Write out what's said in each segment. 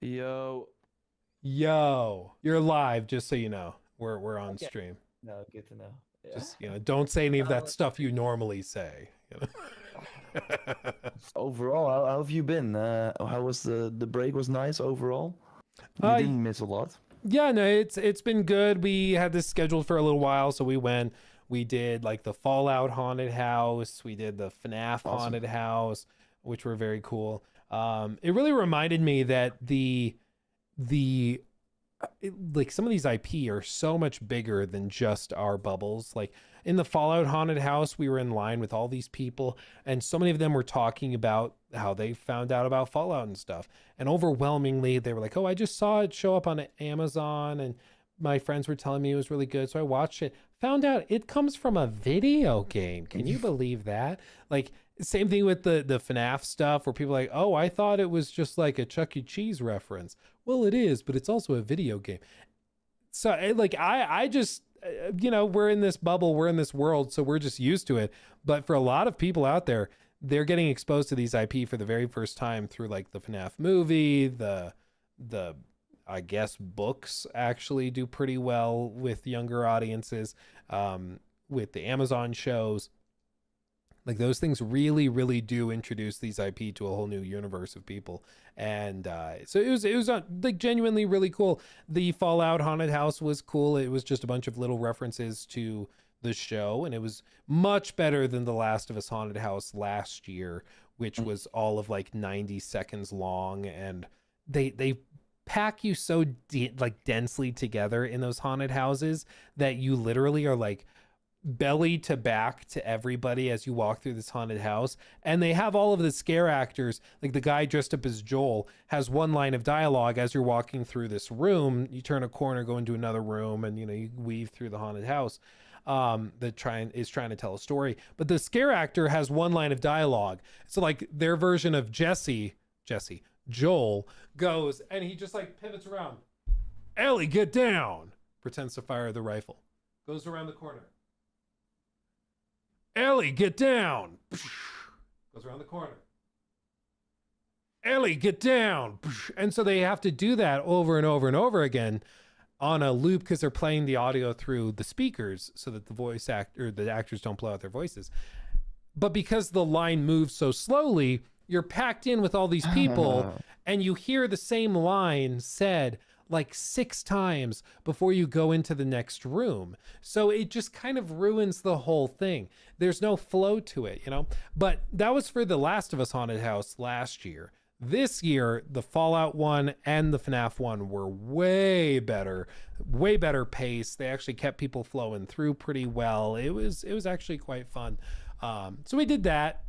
Yo. Yo, you're live, just so you know. We're on Okay. stream. No, good to know. Yeah. Just, don't say any of that Uh, stuff you normally say. Overall, how have you been? How was the break? Was nice overall. You uh didn't miss a lot. yeah, no, it's been good. We had this scheduled for a little while, so we went. We did like the Fallout haunted house, we did the FNAF Awesome. haunted house, which were very cool. It really reminded me that the like some of these IP are so much bigger than just our bubbles. Like in the Fallout haunted house, we were in line with all these people, and so many of them were talking about how they found out about Fallout and stuff. And overwhelmingly, they were like, "Oh, I just saw it show up on Amazon, and my friends were telling me it was really good, so I watched it. Found out it comes from a video game. Can you believe that?" Like same thing with the FNAF stuff, where people are like, "Oh, I thought it was just like a Chuck E. Cheese reference." Well, it is, but it's also a video game. So like I just we're in this bubble, we're in this world, so we're just used to it. But for a lot of people out there, they're getting exposed to these IP for the very first time through like the FNAF movie, the I guess books actually do pretty well with younger audiences, with the Amazon shows. Like those things really, really do introduce these IP to a whole new universe of people, and so it was like genuinely really cool. The Fallout haunted house was cool. It was just a bunch of little references to the show, and it was much better than the Last of Us haunted house last year, which was all of like 90 seconds long, and they pack you so like densely together in those haunted houses that you literally are like belly to back to everybody as you walk through this haunted house. And they have all of the scare actors, like the guy dressed up as Joel has one line of dialogue as you're walking through this room. You turn a corner, go into another room, and you weave through the haunted house, that is trying to tell a story. But the scare actor has one line of dialogue, so like their version of Jesse Joel goes, and he just like pivots around. "Ellie, get down," pretends to fire the rifle, goes around the corner. "Ellie, get down." Goes around the corner. "Ellie, get down." And so they have to do that over and over and over again on a loop because they're playing the audio through the speakers so that the actors don't blow out their voices. But because the line moves so slowly, you're packed in with all these people and you hear the same line said like 6 times before you go into the next room. So it just kind of ruins the whole thing. There's no flow to it, But that was for the Last of Us haunted house last year. This year, the Fallout one and the FNAF one were way better pace. They actually kept people flowing through pretty well. It was actually quite fun. So we did that,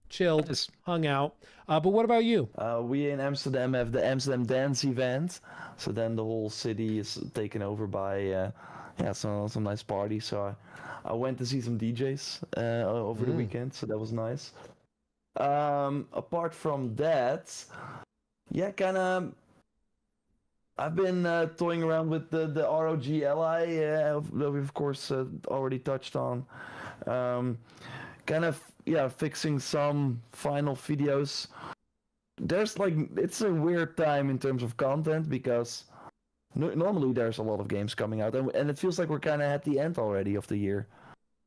chilled, Nice. hung out. But what about you? We in Amsterdam have the Amsterdam Dance event, so then the whole city is taken over by some nice parties. So I went to see some DJs over the weekend, so that was nice. Apart from that, yeah, kind of. I've been toying around with the ROG Ally that we of course already touched on. Kind of fixing some final videos. There's like it's a weird time in terms of content because normally there's a lot of games coming out and it feels like we're kind of at the end already of the year,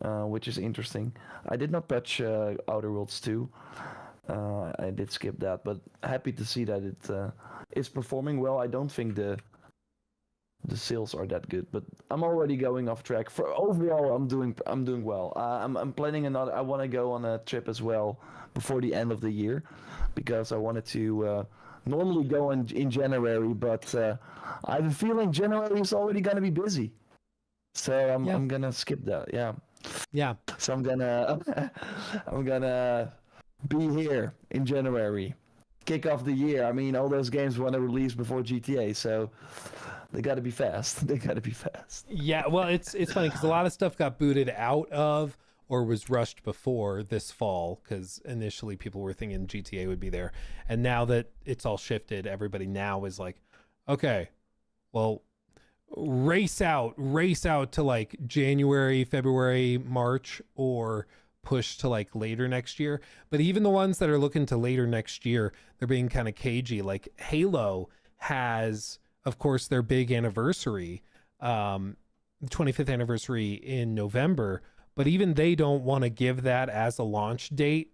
which is interesting. I did not touch Outer Worlds 2. I did skip that, but happy to see that it is performing well. I don't think the sales are that good, but I'm already going off track. For overall, I'm doing well. I'm planning another. I want to go on a trip as well before the end of the year, because I wanted to normally go in January, but I have a feeling January is already gonna be busy, so I'm gonna skip that. Yeah. So I'm gonna I'm gonna be here in January, kick off the year. I mean, all those games want to release before GTA, so they got to be fast. They got to be fast. Yeah, well, it's funny because a lot of stuff got booted out of or was rushed before this fall because initially people were thinking GTA would be there, and now that it's all shifted, everybody now is like, okay, well, race out to like January, February, March, or push to like later next year. But even the ones that are looking to later next year, they're being kind of cagey. Like has, of course, their big anniversary, 25th anniversary in November, but even they don't want to give that as a launch date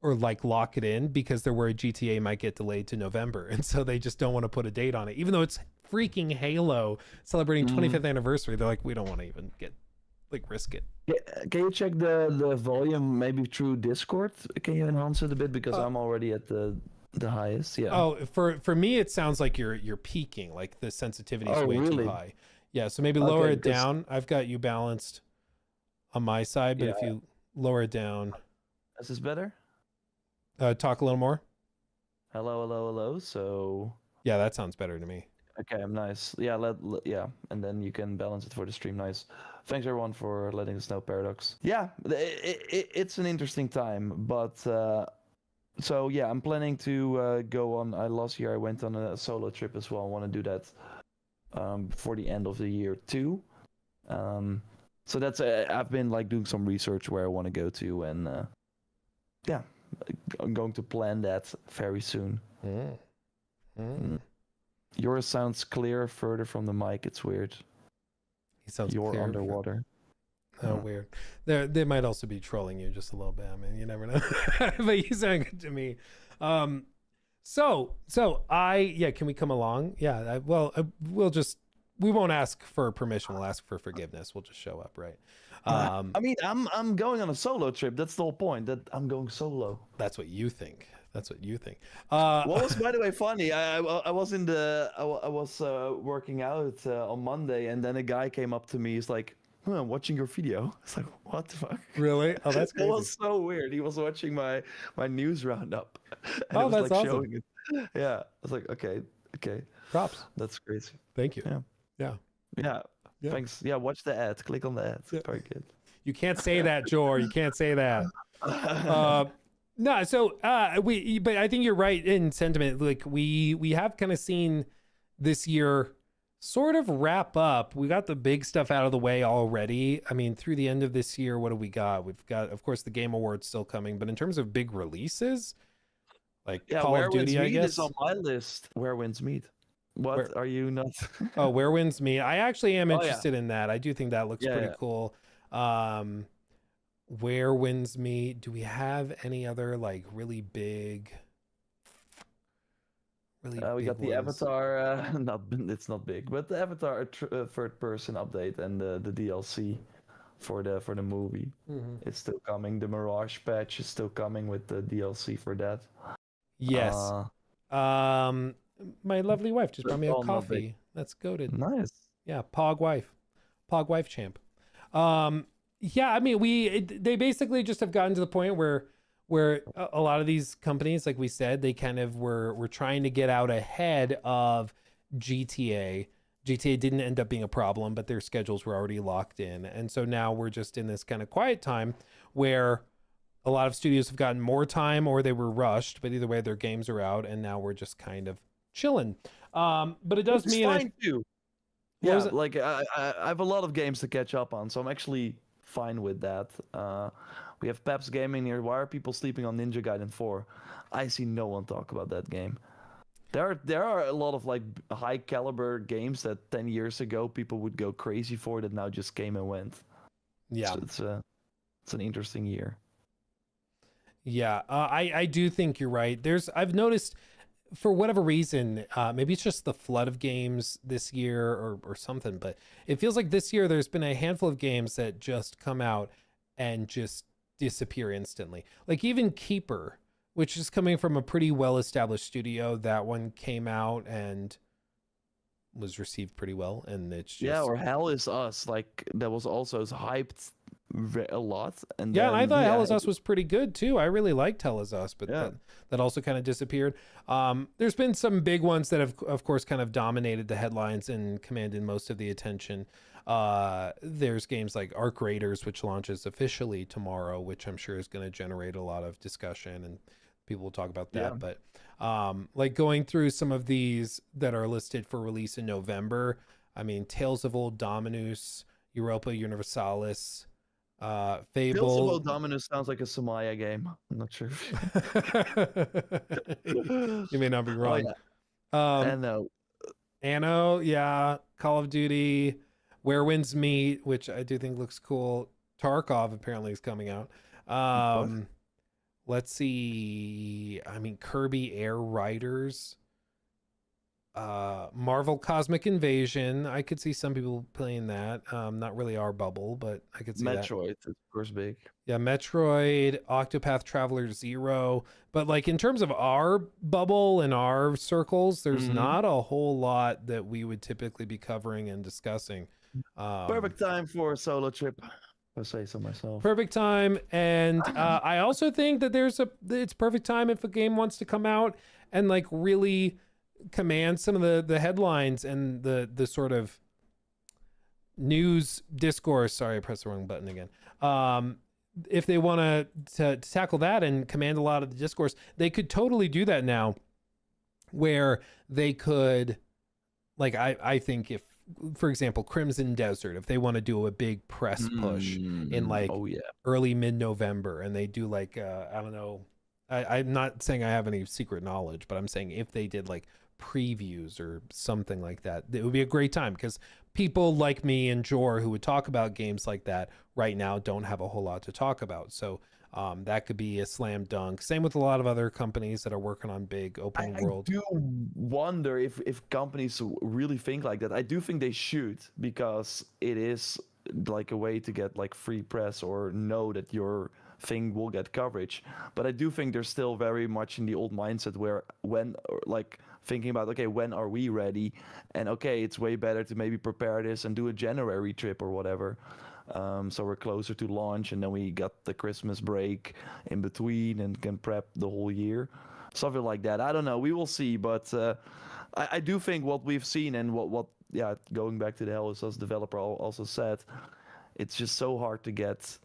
or like lock it in because they're worried GTA might get delayed to November. And so they just don't want to put a date on it, even though it's freaking Halo celebrating 25th anniversary. They're like, we don't want to even get like risk it. Can you check the volume maybe through Discord? Can you enhance it a bit because I'm already at the highest? Yeah. Oh, for me it sounds like you're peaking, like the sensitivity is way too high. Yeah, so maybe lower it down. I've got you balanced on my side, but if you lower it down. Is this better? Talk a little more. Hello, hello, hello. So yeah, that sounds better to me. Okay, nice. Yeah, yeah, and then you can balance it for the stream. Nice. Thanks everyone for letting us know, Paradox. Yeah, it's an interesting time, but so yeah, I'm planning to go on. Last year I went on a solo trip as well. I want to do that before the end of the year too. So that's I've been like doing some research where I want to go to, and yeah, I'm going to plan that very soon. Yours sounds clear further from the mic. It's weird. He sounds You're clear. underwater. Oh, weird. They might also be trolling you just a little bit. I mean, you never know. But you sound good to me. So can we come along? Yeah. We won't ask for permission. We'll ask for forgiveness. We'll just show up, right? I mean, I'm going on a solo trip. That's the whole point. That I'm going solo. That's what you think. What was, by the way, funny? I was working out on Monday, and then a guy came up to me. He's like, I'm watching your video. It's like, what the fuck? Really? Oh, that's crazy. It was so weird. He was watching my news roundup. And oh, it was that's like awesome. showing it. Yeah, I was like, okay. Props. That's crazy. Thank you. Yeah. Thanks. Yeah, watch the ad. Click on the ad. Yeah. Very good. You can't say that, Jor. You can't say that. No, so but I think you're right in sentiment. Like we have kind of seen this year sort of wrap up. We got the big stuff out of the way already. I mean, through the end of this year, what do we got? We've got, of course, the Game Awards still coming, but in terms of big releases, like Call of Duty, I guess. Is on my list. Where Winds Meet. What are you not? Oh, Where Winds Meet. I actually am interested in that. I do think that looks pretty cool. Where Winds Meet. Do we have any other like really big? We got the Avatar. It's not big, but the Avatar third-person update and the DLC for the movie. It's still coming. The Mirage patch is still coming with the DLC for that. Yes. My lovely wife just brought me a coffee. That's goated. Nice. Yeah, Pog wife champ. Yeah, I mean, they basically just have gotten to the point where a lot of these companies, like we said, they kind of were trying to get out ahead of GTA. GTA didn't end up being a problem, but their schedules were already locked in. And so now we're just in this kind of quiet time where a lot of studios have gotten more time or they were rushed, but either way, their games are out, and now we're just kind of chilling. But it does mean fine too. Yeah, like I have a lot of games to catch up on, so I'm actually fine with that. We have Peps Gaming here. Why are people sleeping on Ninja Gaiden 4? I see no one talk about that game. There are a lot of like high caliber games that 10 years ago people would go crazy for that now just came and went. Yeah, so it's an interesting year. Yeah, I do think you're right. I've noticed, for whatever reason, maybe it's just the flood of games this year or something, but it feels like this year there's been a handful of games that just come out and just disappear instantly. Like even Keeper, which is coming from a pretty well-established studio, that one came out and was received pretty well, and it's just... or Hell Is Us, like that was also hyped a lot, and and I thought Hell Is Us was pretty good too. I really liked Hell Is Us, but that also kind of disappeared. There's been some big ones that have, of course, kind of dominated the headlines and commanded most of the attention. There's games like Arc Raiders, which launches officially tomorrow, which I'm sure is going to generate a lot of discussion, and people will talk about that. But like going through some of these that are listed for release in November, I mean, Tales of Old Dominus, Europa Universalis, Fable. Tales of Old Dominus sounds like a Samaya game. I'm not sure. You may not be wrong. And Anno, yeah, Call of Duty, Where Winds Meet, which I do think looks cool. Tarkov apparently is coming out. What? Um, let's see. I mean, Kirby Air Riders, Marvel Cosmic Invasion. I could see some people playing that. Not really our bubble, but I could see that. Metroid, of course, big. Yeah, Metroid, Octopath Traveler 0. But like in terms of our bubble and our circles, there's Hmm. not a whole lot that we would typically be covering and discussing. Um, Perfect time for a solo trip. If I say so myself. Perfect time, and I also think that it's perfect time if a game wants to come out and like really command some of the headlines and the sort of news discourse. Sorry, I pressed the wrong button again. If they want to tackle that and command a lot of the discourse, they could totally do that now, where they could, like, I think if, for example, Crimson Desert, if they want to do a big press push in like Oh yeah. early mid-November, and they do like I don't know, I'm not saying I have any secret knowledge, but I'm saying if they did like previews or something like that, it would be a great time, because people like me and Jor who would talk about games like that right now don't have a whole lot to talk about. So that could be a slam dunk. Same with a lot of other companies that are working on big open I world. do wonder if companies really think like that. I do think they should, because it is like a way to get like free press or know that your thing will get coverage. But I do think they're still very much in the old mindset where when or like thinking about, okay, when are we ready? And okay, it's way better to maybe prepare this and do a January trip or whatever. So we're closer to launch, and then we got the Christmas break in between and can prep the whole year, something like that. I don't know. We will see, but I do think what we've seen and what yeah, going back to the Hell is Us developer also said, it's just so hard to get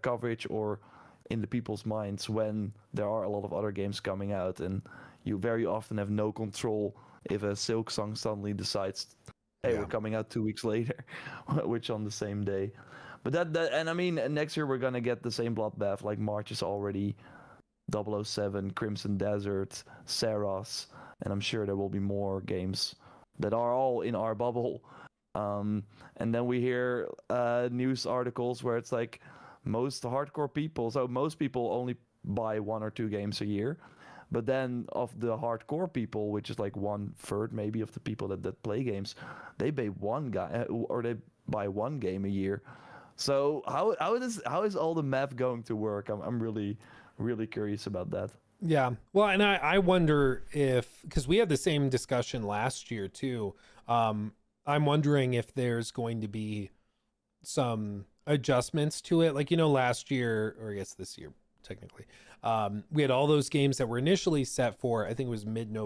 coverage or in the people's minds when there are a lot of other games coming out, and you very often have no control if a Silk Song suddenly decides, hey, Yeah. we're coming out 2 weeks later, which on the same day. But that and I mean, next year we're gonna get the same bloodbath. Like March is already 007, Crimson Desert, Saros, and I'm sure there will be more games that are all in our bubble. And then we hear news articles where it's like most hardcore people, so most people only buy 1 or 2 games a year. But then of the hardcore people, which is like 1/3 maybe of the people that play games, they buy one guy or they buy one game a year. So how is all the math going to work? I'm really curious about that. Yeah. Well, and I wonder if, because we had the same discussion last year too. I'm wondering if there's going to be some adjustments to it. Like, last year, or I guess this year, technically, we had all those games that were initially set for, I think it was mid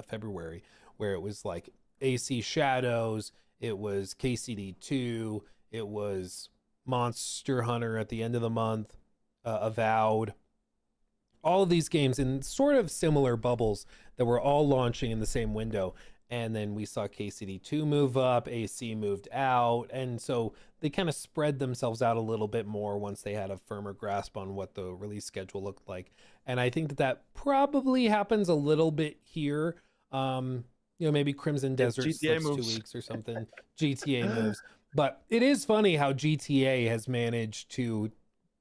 February, where it was like AC Shadows, it was KCD 2, it was Monster Hunter at the end of the month, Avowed, all of these games in sort of similar bubbles that were all launching in the same window. And then we saw KCD2 move up, AC moved out. And so they kind of spread themselves out a little bit more once they had a firmer grasp on what the release schedule looked like. And I think that probably happens a little bit here. Maybe Crimson If Desert GTA slips moves. 2 weeks or something, GTA moves. But it is funny how GTA has managed to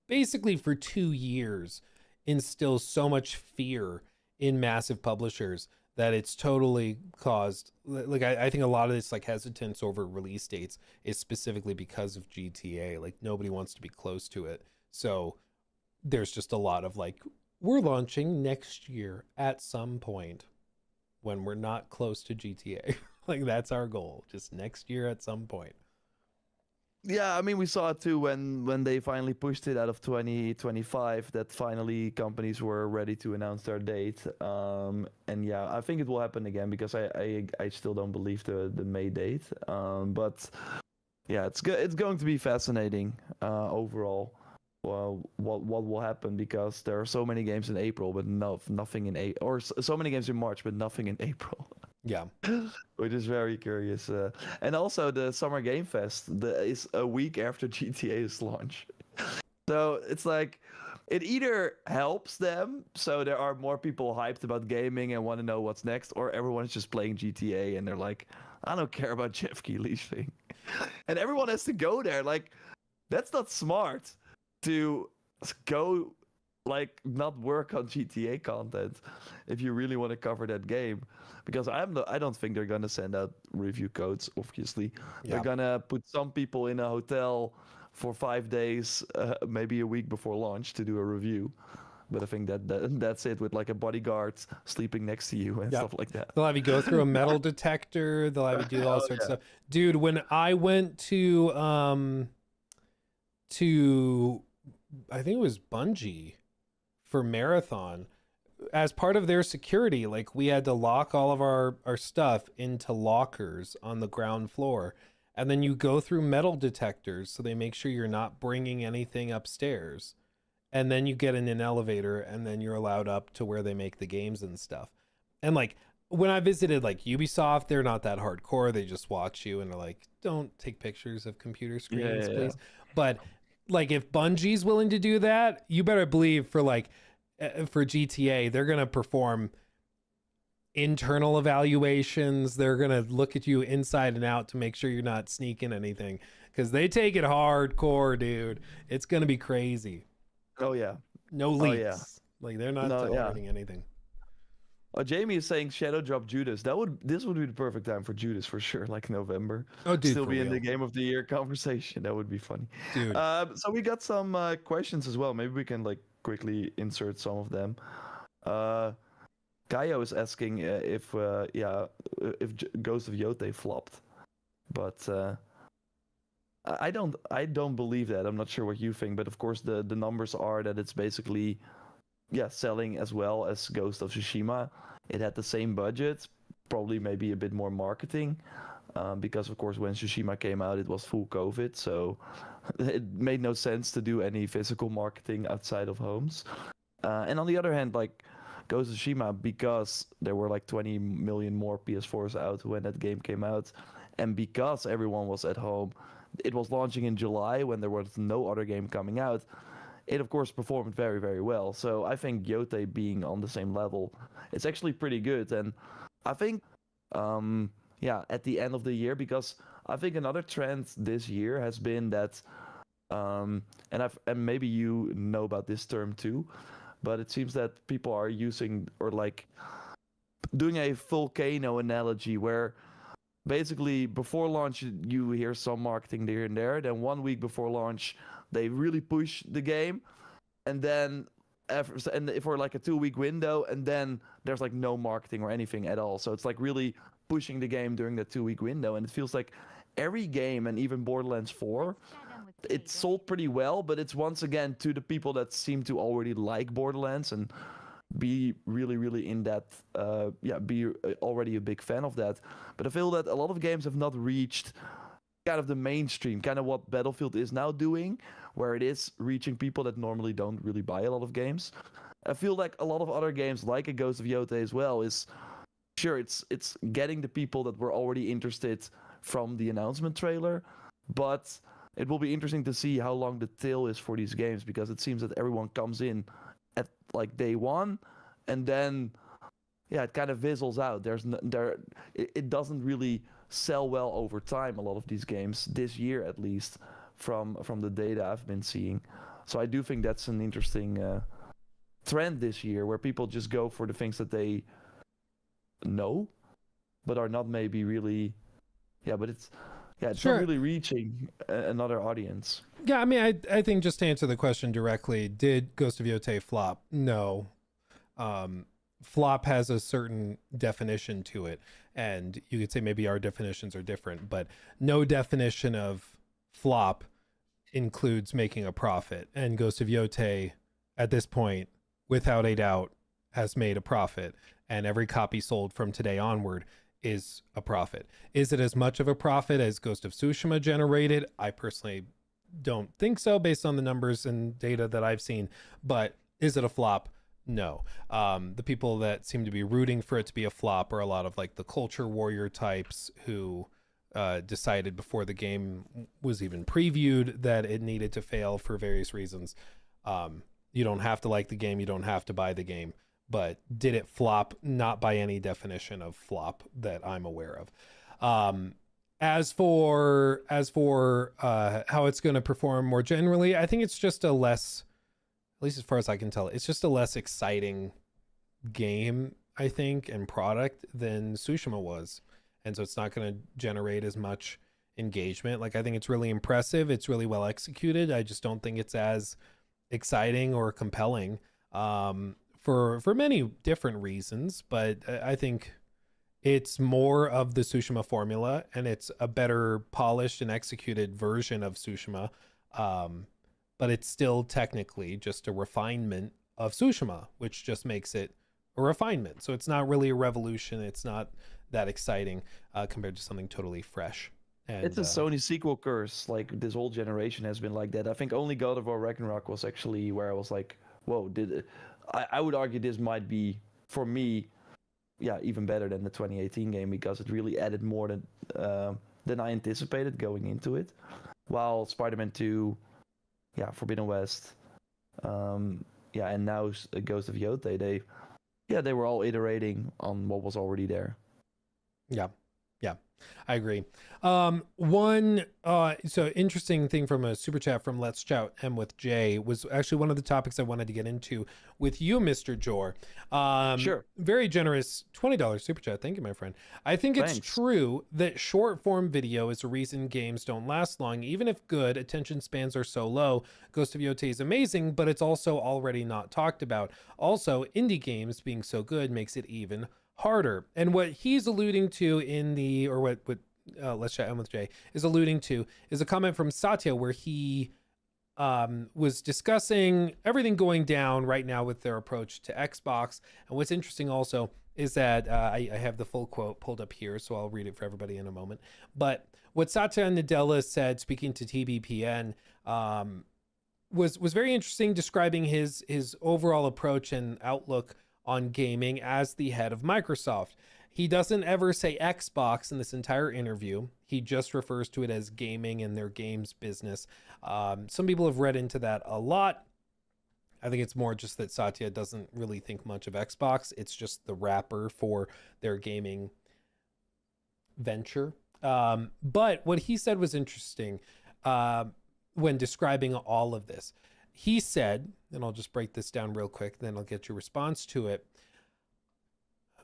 basically for 2 years instill so much fear in massive publishers that it's totally caused, like, I think a lot of this like hesitance over release dates is specifically because of GTA. Like, nobody wants to be close to it, so there's just a lot of like, we're launching next year at some point when we're not close to GTA. Like, that's our goal, just next year at some point. Yeah, I mean, we saw it too when they finally pushed it out of 2025, that finally companies were ready to announce their date. And yeah, I think it will happen again, because I still don't believe the May date. But yeah, it's going to be fascinating overall. Well, what will happen, because there are so many games in April, but nothing in April, or so many games in March, but nothing in April. Yeah. Which is very curious. And also the Summer Game Fest is a week after GTA's launch. So it's like, it either helps them, so there are more people hyped about gaming and want to know what's next, or everyone's just playing GTA and they're like, I don't care about Jeff Keighley's thing. And everyone has to go there. Like, that's not smart to go, like, not work on GTA content if you really want to cover that game. Because I don't think they're gonna send out review codes. Obviously, they're gonna put some people in a hotel for 5 days, maybe a week before launch to do a review. But I think that's it, with like a bodyguard sleeping next to you and stuff like that. They'll have you go through a metal detector. They'll have you do all sorts of stuff. Dude, when I went to I think it was Bungie for Marathon, as part of their security, like we had to lock all of our stuff into lockers on the ground floor. And then you go through metal detectors so they make sure you're not bringing anything upstairs. And then you get in an elevator and then you're allowed up to where they make the games and stuff. And like when I visited like Ubisoft, they're not that hardcore. They just watch you and are like, don't take pictures of computer screens, please. But like if Bungie's willing to do that, you better believe for GTA, they're going to perform internal evaluations. They're going to look at you inside and out to make sure you're not sneaking anything, because they take it hardcore, dude. It's going to be crazy. Oh yeah. No leaks. Like they're not tolerating anything. Jamie is saying Shadow Drop Judas. This would be the perfect time for Judas for sure, like November. Oh, dude, still be in the Game of the Year conversation. That would be funny, dude. So we got some questions as well. Maybe we can like quickly insert some of them. Gaio is asking if Ghost of Yotei flopped, but I don't believe that. I'm not sure what you think, but of course the numbers are that it's basically selling as well as Ghost of Tsushima. It had the same budget, probably maybe a bit more marketing, because of course when Tsushima came out it was full COVID, so it made no sense to do any physical marketing outside of homes. And on the other hand, like Ghost of Tsushima, because there were like 20 million more PS4s out when that game came out, and because everyone was at home, it was launching in July when there was no other game coming out. It of course performed very, very well. So I think Yotei being on the same level, it's actually pretty good. And I think, at the end of the year, because I think another trend this year has been that, and maybe you know about this term too, but it seems that people are using or like doing a volcano analogy where basically before launch you hear some marketing here and there, then 1 week before launch they really push the game, and then for like a 2-week window, and then there's like no marketing or anything at all. So it's like really pushing the game during that 2-week window, and it feels like every game, and even Borderlands 4, it sold pretty well, but it's once again to the people that seem to already like Borderlands and be really, really in that, be already a big fan of that. But I feel that a lot of games have not reached kind of the mainstream, kind of what Battlefield is now doing, where it is reaching people that normally don't really buy a lot of games. I feel like a lot of other games, like a Ghost of Yotei as well, is sure it's getting the people that were already interested from the announcement trailer, but it will be interesting to see how long the tail is for these games, because it seems that everyone comes in at like day one, and then it kind of fizzles out. It doesn't really sell well over time, a lot of these games this year, at least from the data I've been seeing. So I do think that's an interesting trend this year, where people just go for the things that they know but are not maybe really but it's sure. not really reaching another audience. I mean, I think, just to answer the question directly, did Ghost of Yotei flop? No. Flop has a certain definition to it, and you could say maybe our definitions are different, but no definition of flop includes making a profit. And Ghost of Yotei, at this point, without a doubt, has made a profit, and every copy sold from today onward is a profit. Is it as much of a profit as Ghost of Tsushima generated? I personally don't think so, based on the numbers and data that I've seen. But is it a flop? No. The people that seem to be rooting for it to be a flop are a lot of like the culture warrior types who decided before the game was even previewed that it needed to fail for various reasons. You don't have to like the game, you don't have to buy the game. But did it flop? Not by any definition of flop that I'm aware of. As for how it's going to perform more generally, I think it's just a less, at least as far as I can tell, it's just a less exciting game, I think, and product than Tsushima was. And so it's not going to generate as much engagement. Like, I think it's really impressive. It's really well executed. I just don't think it's as exciting or compelling for many different reasons. But I think it's more of the Tsushima formula, and it's a better polished and executed version of Tsushima. But it's still technically just a refinement of Tsushima, which just makes it a refinement. So it's not really a revolution. It's not that exciting compared to something totally fresh. And, It's a Sony sequel curse. Like, this whole generation has been like that. I think only God of War Ragnarok was actually where I was like, whoa, did it? I would argue this might be, for me, yeah, even better than the 2018 game, because it really added more than I anticipated going into it. While Spider-Man 2, yeah, Forbidden West, yeah, and now Ghost of Yotei, they were all iterating on what was already there. Yeah. I agree. So interesting thing from a super chat from Let's Chat M with Jay was actually one of the topics I wanted to get into with you, Mr. Jor. Sure. Very generous $20 super chat. Thank you, my friend. I think it's true that short form video is a reason games don't last long. Even if good, attention spans are so low. Ghost of Yotei is amazing, but it's also already not talked about. Also, indie games being so good makes it even harder. And what he's alluding to in the, or what Let's Chat M with Jay is alluding to, is a comment from Satya where he was discussing everything going down right now with their approach to Xbox. And what's interesting also is that I have the full quote pulled up here, so I'll read it for everybody in a moment. But what Satya Nadella said, speaking to TBPN, was very interesting, describing his overall approach and outlook on gaming as the head of Microsoft. He doesn't ever say Xbox in this entire interview. He just refers to it as gaming and their games business. Some people have read into that a lot. I think it's more just that Satya doesn't really think much of Xbox. It's just the wrapper for their gaming venture. But what he said was interesting when describing all of this. He said, and I'll just break this down real quick, then I'll get your response to it.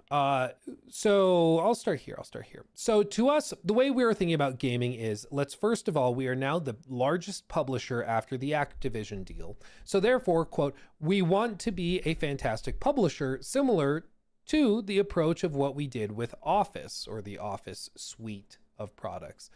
So I'll start here. So to us, the way we were thinking about gaming is, first of all, we are now the largest publisher after the Activision deal. So therefore, quote, we want to be a fantastic publisher, similar to the approach of what we did with Office, or the Office suite of products.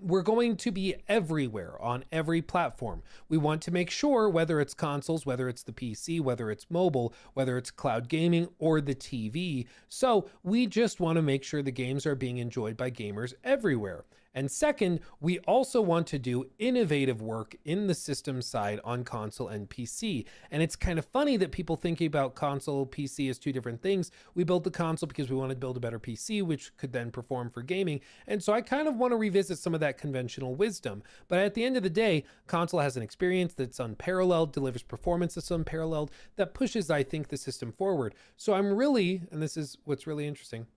We're going to be everywhere on every platform. We want to make sure, whether it's consoles, whether it's the PC, whether it's mobile, whether it's cloud gaming or the TV. So we just want to make sure the games are being enjoyed by gamers everywhere. And second, we also want to do innovative work in the system side on console and PC. And it's kind of funny that people thinking about console, PC as two different things. We built the console because we wanted to build a better PC, which could then perform for gaming. And so I kind of want to revisit some of that conventional wisdom. But at the end of the day, console has an experience that's unparalleled, delivers performance that's unparalleled, that pushes, I think, the system forward. So I'm really, and this is what's really interesting,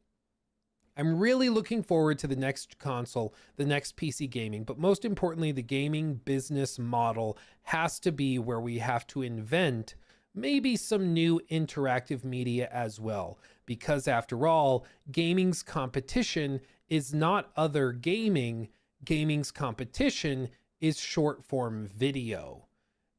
I'm really looking forward to the next console, the next PC gaming, but most importantly, the gaming business model has to be where we have to invent maybe some new interactive media as well. Because after all, gaming's competition is not other gaming. Gaming's competition is short form video.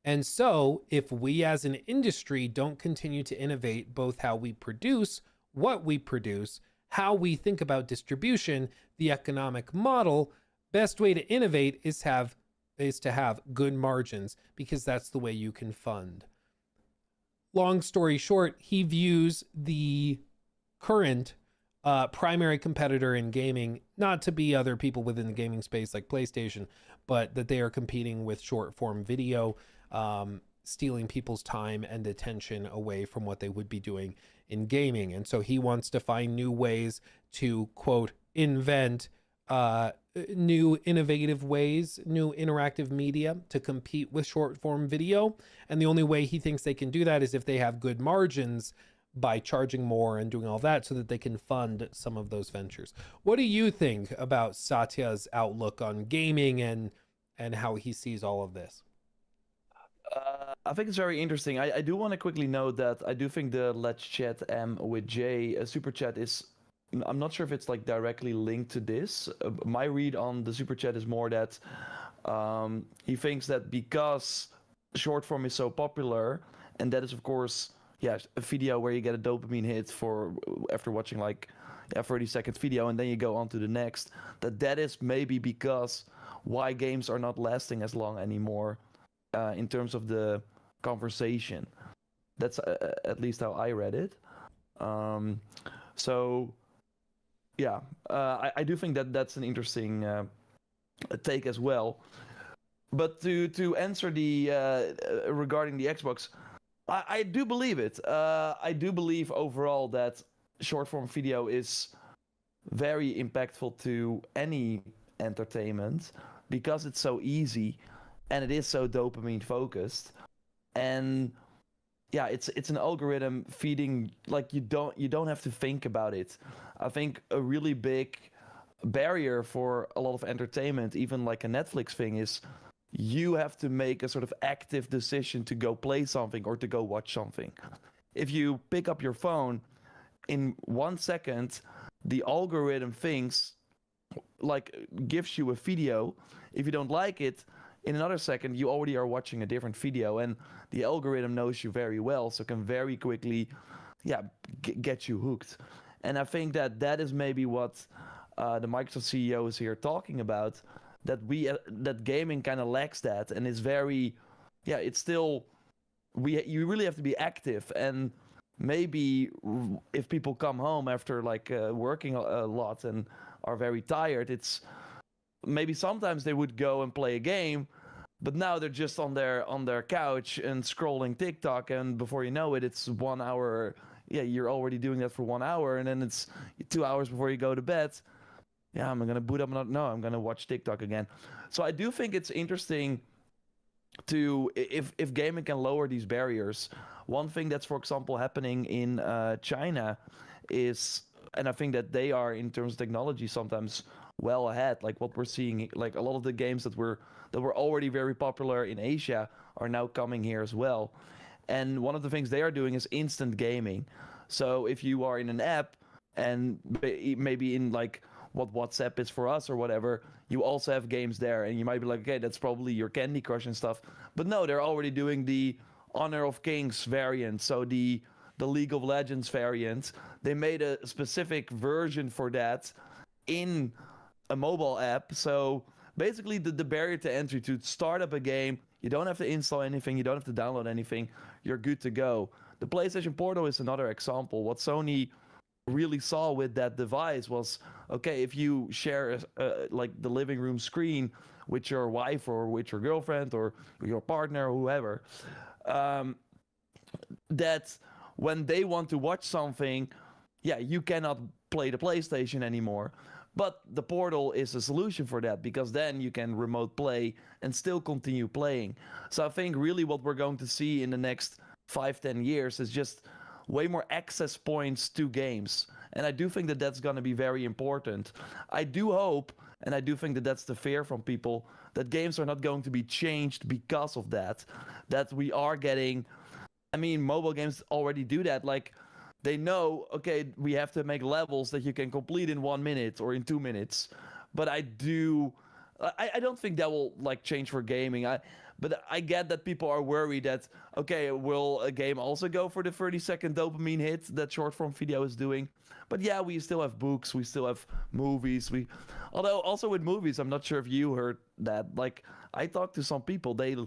And so if we as an industry don't continue to innovate both how we produce, what we produce, how we think about distribution, the economic model, best way to innovate is to have good margins, because that's the way you can fund. Long story short, he views the current primary competitor in gaming not to be other people within the gaming space like PlayStation, but that they are competing with short form video, stealing people's time and attention away from what they would be doing in gaming. And so he wants to find new ways to, quote, invent new innovative ways, new interactive media to compete with short form video. And the only way he thinks they can do that is if they have good margins by charging more and doing all that so that they can fund some of those ventures. What do you think about Satya's outlook on gaming and how he sees all of this? I think it's very interesting. I do want to quickly note that I do think the Let's Chat with Jay super chat is. I'm not sure if it's like directly linked to this. My read on the super chat is more that he thinks that because short form is so popular, and that is of course, yeah, a video where you get a dopamine hit for after watching like 30 seconds video, and then you go on to the next. That is maybe because why games are not lasting as long anymore in terms of the conversation. That's at least how I read it. So yeah, I do think that that's an interesting take as well. But to answer the regarding the Xbox, I do believe it. I do believe overall that short form video is very impactful to any entertainment because it's so easy and it is so dopamine focused. And yeah, it's an algorithm feeding, like you don't have to think about it. I think a really big barrier for a lot of entertainment, even like a Netflix thing, is you have to make a sort of active decision to go play something or to go watch something. If you pick up your phone, in 1 second, the algorithm thinks, like, gives you a video. If you don't like it, in another second, you already are watching a different video, and the algorithm knows you very well, so can very quickly, yeah, get you hooked. And I think that is maybe what the Microsoft CEO is here talking about. That gaming kind of lacks that, and is very, yeah, it's still you really have to be active. And maybe if people come home after like working a lot and are very tired, it's maybe sometimes they would go and play a game, but now they're just on their couch and scrolling TikTok, and before you know it, it's 1 hour. Yeah, you're already doing that for 1 hour, and then it's 2 hours before you go to bed. Yeah, I'm gonna boot up. No, I'm gonna watch TikTok again. So I do think it's interesting to if gaming can lower these barriers. One thing that's, for example, happening in China is, and I think that they are in terms of technology sometimes well ahead. Like what we're seeing, like a lot of the games that were already very popular in Asia are now coming here as well. And one of the things they are doing is instant gaming. So if you are in an app and maybe in like what WhatsApp is for us or whatever, you also have games there, and you might be like, okay, that's probably your Candy Crush and stuff. But no, they're already doing the Honor of Kings variant, so the League of Legends variant. They made a specific version for that in a mobile app. So basically the barrier to entry to start up a game, you don't have to install anything, you don't have to download anything, you're good to go. The PlayStation Portal is another example. What Sony really saw with that device was, okay, if you share like the living room screen with your wife or with your girlfriend or your partner or whoever, that when they want to watch something, yeah, you cannot play the PlayStation anymore. But the Portal is a solution for that, because then you can remote play and still continue playing. So I think really what we're going to see in the next 5-10 years is just way more access points to games. And I do think that that's going to be very important. I do hope, and I do think that that's the fear from people, that games are not going to be changed because of that. That we are getting, I mean, mobile games already do that. Like, they know, okay, we have to make levels that you can complete in 1 minute or in 2 minutes. But I don't think that will like change for gaming. But I get that people are worried that, okay, will a game also go for the 30-second dopamine hit that short form video is doing? But yeah, we still have books, we still have movies. Although also with movies, I'm not sure if you heard that. Like, I talked to some people, before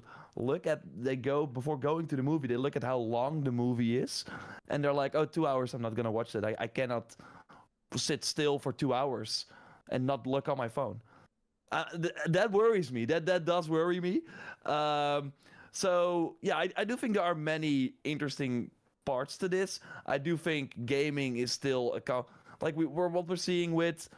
going to the movie, they look at how long the movie is, and they're like, oh, 2 hours, I'm not gonna watch that. I cannot sit still for 2 hours and not look on my phone. That worries me. That does worry me. So yeah, I do think there are many interesting parts to this. I do think gaming is still what we're seeing with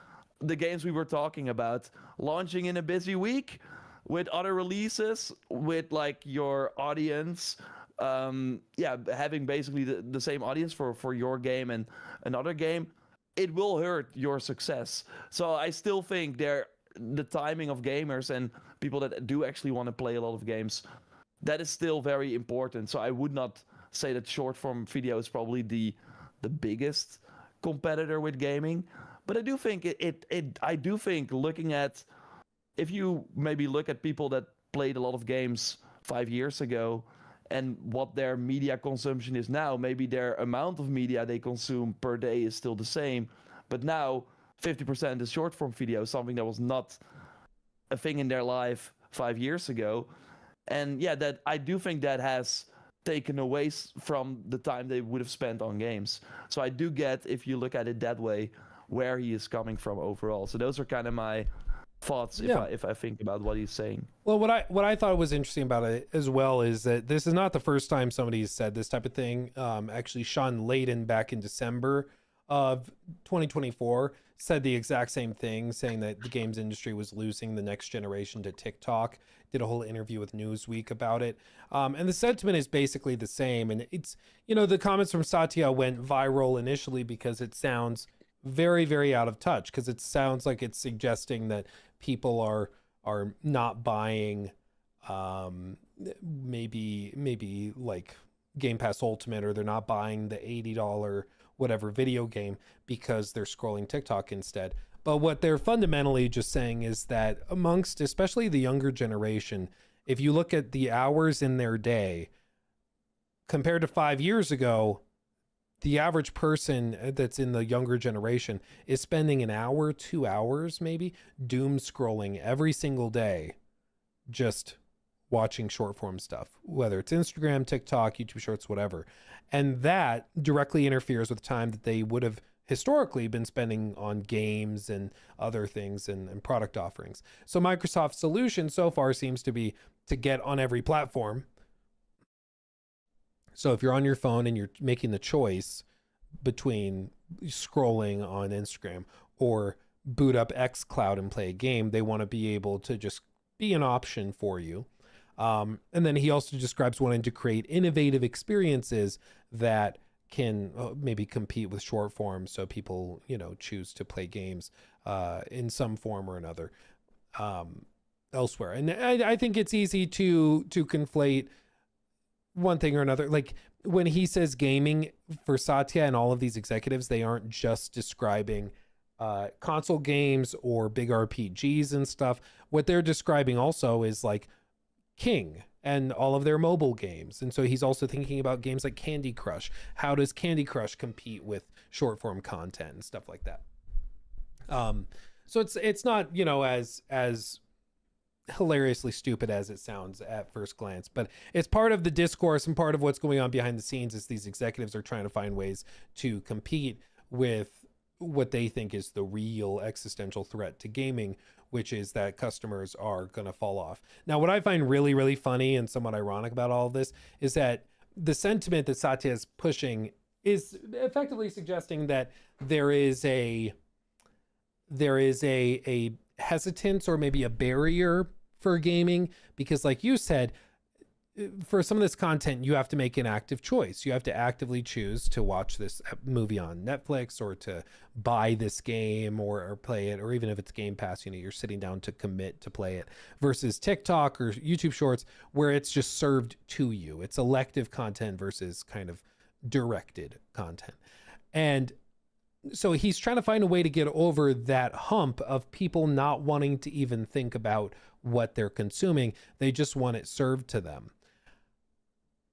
the games we were talking about, launching in a busy week with other releases, with like your audience, having basically the same audience for your game and another game, it will hurt your success. So I still think the timing of gamers and people that do actually want to play a lot of games, that is still very important. So I would not say that short form video is probably the biggest competitor with gaming, but I do think I do think looking at, if you maybe look at people that played a lot of games 5 years ago and what their media consumption is now, maybe their amount of media they consume per day is still the same, but now 50% is short form video, something that was not a thing in their life 5 years ago. And yeah, that I do think that has taken away from the time they would have spent on games. So I do get, if you look at it that way, where he is coming from overall. So those are kind of my thoughts if I think about what he's saying. Well, what I thought was interesting about it as well is that this is not the first time somebody's said this type of thing. Actually, Sean Layden back in December of 2024 said the exact same thing, saying that the games industry was losing the next generation to TikTok. Did a whole interview with Newsweek about it. And the sentiment is basically the same. And it's, the comments from Satya went viral initially because it sounds very, very out of touch, because it sounds like it's suggesting that people are not buying maybe like Game Pass Ultimate, or they're not buying the $80 whatever video game because they're scrolling TikTok instead. But what they're fundamentally just saying is that amongst especially the younger generation, if you look at the hours in their day compared to 5 years ago, the average person that's in the younger generation is spending an hour, 2 hours maybe, doom scrolling every single day, just watching short form stuff, whether it's Instagram, TikTok, YouTube Shorts, whatever. And that directly interferes with time that they would have historically been spending on games and other things and product offerings. So Microsoft's solution so far seems to be to get on every platform. So if you're on your phone and you're making the choice between scrolling on Instagram or boot up xCloud and play a game, they want to be able to just be an option for you. And then he also describes wanting to create innovative experiences that can maybe compete with short form, so people choose to play games in some form or another elsewhere. And I think it's easy to conflate one thing or another. Like when he says gaming, for Satya and all of these executives, they aren't just describing console games or big RPGs and stuff. What they're describing also is like King and all of their mobile games. And so he's also thinking about games like Candy Crush. How does Candy Crush compete with short form content and stuff like that? So it's not, as hilariously stupid as it sounds at first glance, but it's part of the discourse, and part of what's going on behind the scenes is these executives are trying to find ways to compete with what they think is the real existential threat to gaming, which is that customers are going to fall off. Now, what I find really, really funny and somewhat ironic about all of this is that the sentiment that Satya is pushing is effectively suggesting that there is a hesitance or maybe a barrier for gaming, because like you said, for some of this content, you have to make an active choice. You have to actively choose to watch this movie on Netflix, or to buy this game or play it, or even if it's Game Pass, you're sitting down to commit to play it, versus TikTok or YouTube Shorts, where it's just served to you. It's elective content versus kind of directed content. And so he's trying to find a way to get over that hump of people not wanting to even think about what they're consuming. They just want it served to them.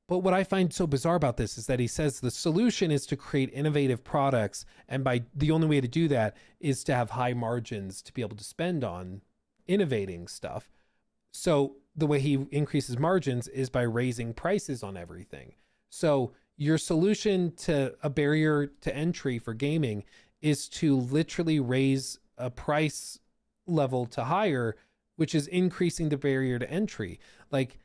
But what I find so bizarre about this is that he says the solution is to create innovative products, and the only way to do that is to have high margins to be able to spend on innovating stuff. So the way he increases margins is by raising prices on everything. So your solution to a barrier to entry for gaming is to literally raise a price level to higher, which is increasing the barrier to entry. Like,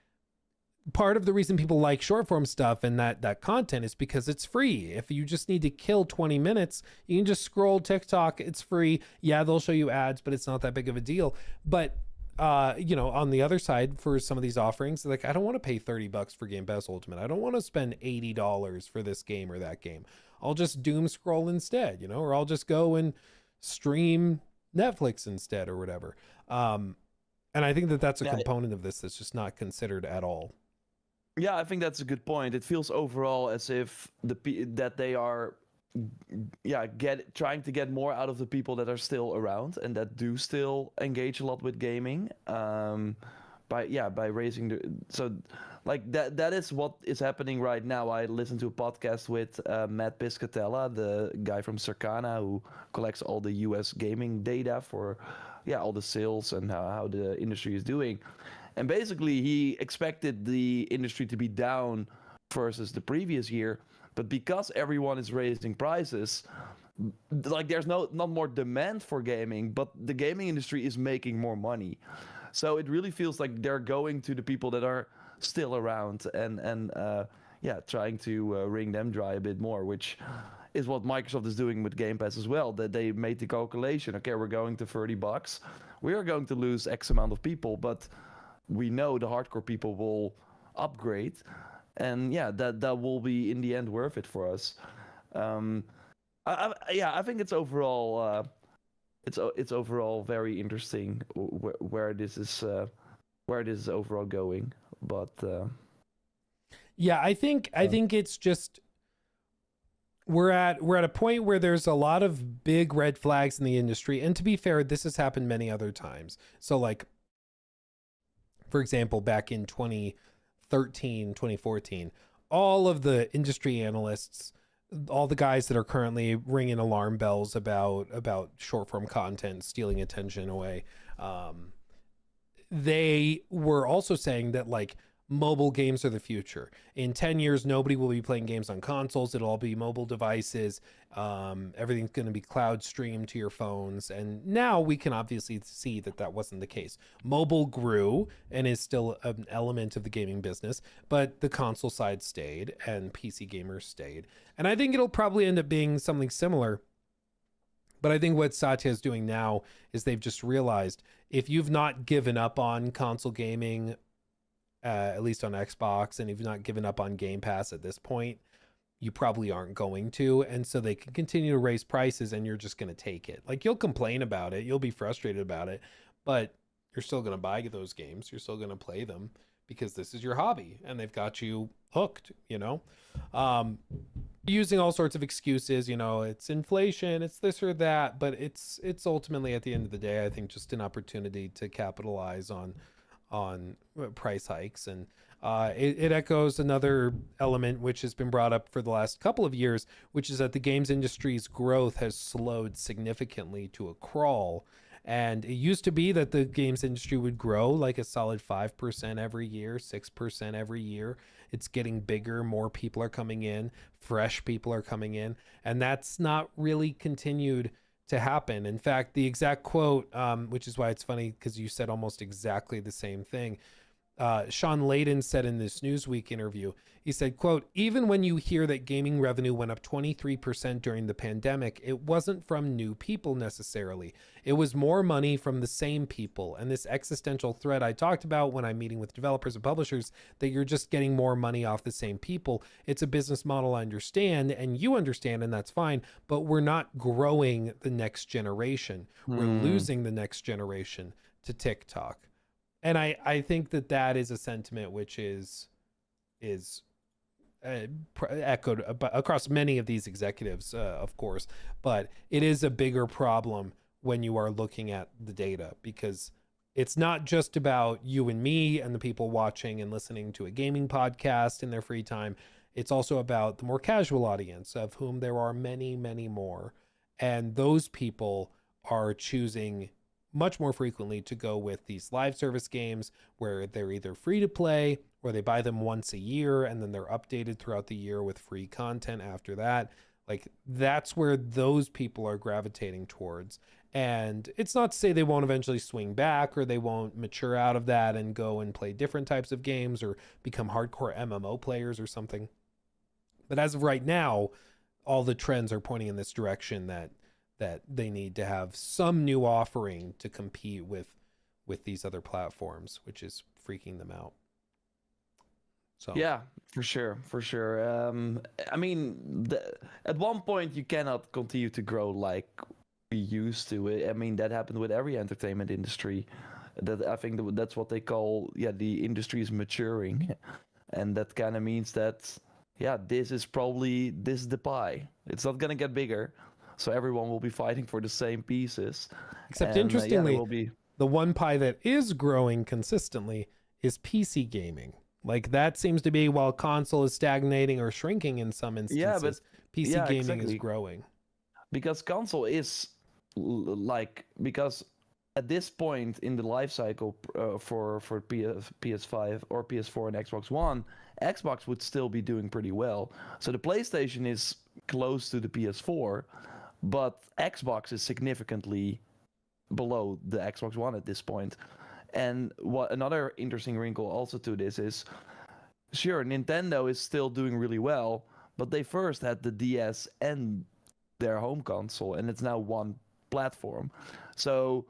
part of the reason people like short form stuff and that content is because it's free. If you just need to kill 20 minutes, you can just scroll TikTok. It's free. Yeah, they'll show you ads, but it's not that big of a deal. But on the other side, for some of these offerings, like, I don't want to pay $30 for Game Pass Ultimate. I don't want to spend $80 for this game or that game. I'll just doom scroll instead, or I'll just go and stream Netflix instead or whatever. And I think that that's a component of this that's just not considered at all. Yeah, I think that's a good point. It feels overall as if that they are trying to get more out of the people that are still around and that do still engage a lot with gaming, by raising that is what is happening right now. I listened to a podcast with Matt Piscatella, the guy from Circana, who collects all the US gaming data for all the sales and how the industry is doing. And basically, he expected the industry to be down versus the previous year, but because everyone is raising prices, like, there's not more demand for gaming, but the gaming industry is making more money. So it really feels like they're going to the people that are still around and trying to wring them dry a bit more, which is what Microsoft is doing with Game Pass as well. That they made the calculation, okay, we're going to $30. We are going to lose X amount of people, but we know the hardcore people will upgrade, and that will be in the end worth it for us. I think it's overall it's overall very interesting where this is overall going. But I think it's just we're at a point where there's a lot of big red flags in the industry, and to be fair, this has happened many other times. So, like, for example, back in 2013, 2014, all of the industry analysts, all the guys that are currently ringing alarm bells about short form content stealing attention away, they were also saying that, like, mobile games are the future. In 10 years, nobody will be playing games on consoles. It'll all be mobile devices. Everything's going to be cloud streamed to your phones. And now we can obviously see that wasn't the case. Mobile grew and is still an element of the gaming business, but the console side stayed and PC gamers stayed. And I think it'll probably end up being something similar. But I think what Satya is doing now is they've just realized, if you've not given up on console gaming, at least on Xbox, and if you've not given up on Game Pass at this point, you probably aren't going to. And so they can continue to raise prices, and you're just going to take it. Like, you'll complain about it, you'll be frustrated about it, but you're still going to buy those games. You're still going to play them because this is your hobby and they've got you hooked, using all sorts of excuses, it's inflation, it's this or that, but it's ultimately, at the end of the day, I think, just an opportunity to capitalize on price hikes. And it echoes another element which has been brought up for the last couple of years, which is that the games industry's growth has slowed significantly to a crawl. And it used to be that the games industry would grow like a solid 5% every year, 6% every year. It's getting bigger, more people are coming in, fresh people are coming in, and that's not really continued to happen. In fact, the exact quote, which is why it's funny because you said almost exactly the same thing, Sean Layden said in this Newsweek interview, he said, quote, "Even when you hear that gaming revenue went up 23% during the pandemic, it wasn't from new people necessarily. It was more money from the same people. And this existential threat I talked about when I'm meeting with developers and publishers, that you're just getting more money off the same people. It's a business model I understand, and you understand, and that's fine, but we're not growing the next generation. We're losing the next generation to TikTok." And I think that is a sentiment which is echoed across many of these executives, of course, but it is a bigger problem when you are looking at the data, because it's not just about you and me and the people watching and listening to a gaming podcast in their free time. It's also about the more casual audience, of whom there are many, many more. And those people are choosing much more frequently to go with these live service games where they're either free to play or they buy them once a year and then they're updated throughout the year with free content after that. Like, that's where those people are gravitating towards. And it's not to say they won't eventually swing back or they won't mature out of that and go and play different types of games or become hardcore MMO players or something. But as of right now, all the trends are pointing in this direction that they need to have some new offering to compete with these other platforms, which is freaking them out. So Yeah, for sure. I mean, at one point you cannot continue to grow like we used to. I mean, that happened with every entertainment industry. That I think that's what they call, the industry is maturing, and that kind of means that, this is the pie. It's not gonna get bigger, so everyone will be fighting for the same pieces. except And there interestingly, will be. the one pie that is growing consistently is PC gaming. Like that seems to be, while console is stagnating or shrinking in some Yeah, but instances, PC gaming is exactly. growing. Because console is because at this point in the life cycle, for PS5 or PS4 and Xbox One, Xbox would still be doing pretty well. So the PlayStation is close to the PS4, but Xbox is significantly below the Xbox One at this point. And what another interesting wrinkle also to this is, sure, Nintendo is still doing really well, but they first had the DS and their home console, and it's now one platform. So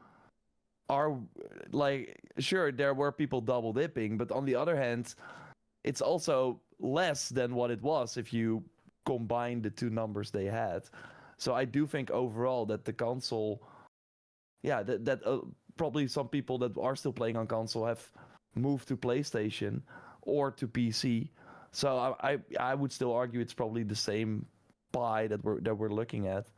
sure, there were people double dipping, but on the other hand, it's also less than what it was if you combine the two numbers they had. So I do think overall that the console, that probably some people that are still playing on console have moved to PlayStation or to PC. So I would still argue it's probably the same pie that we're looking at.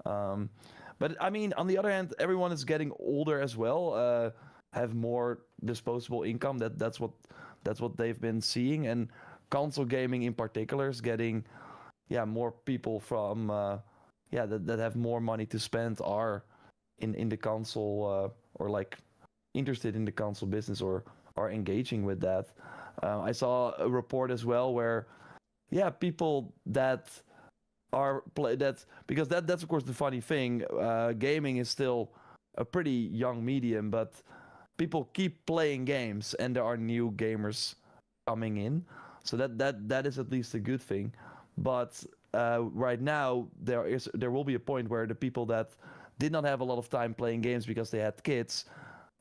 But I mean, on the other hand, everyone is getting older as well, have more disposable income. That's what they've been seeing, and console gaming in particular is getting, more people from, that have more money to spend are in the console, or like interested in the console business or are engaging with that. I saw a report as well where, people that because that's of course the funny thing. Gaming is still a pretty young medium, but people keep playing games, and there are new gamers coming in. So that is at least a good thing. But right now there will be a point where the people that did not have a lot of time playing games because they had kids,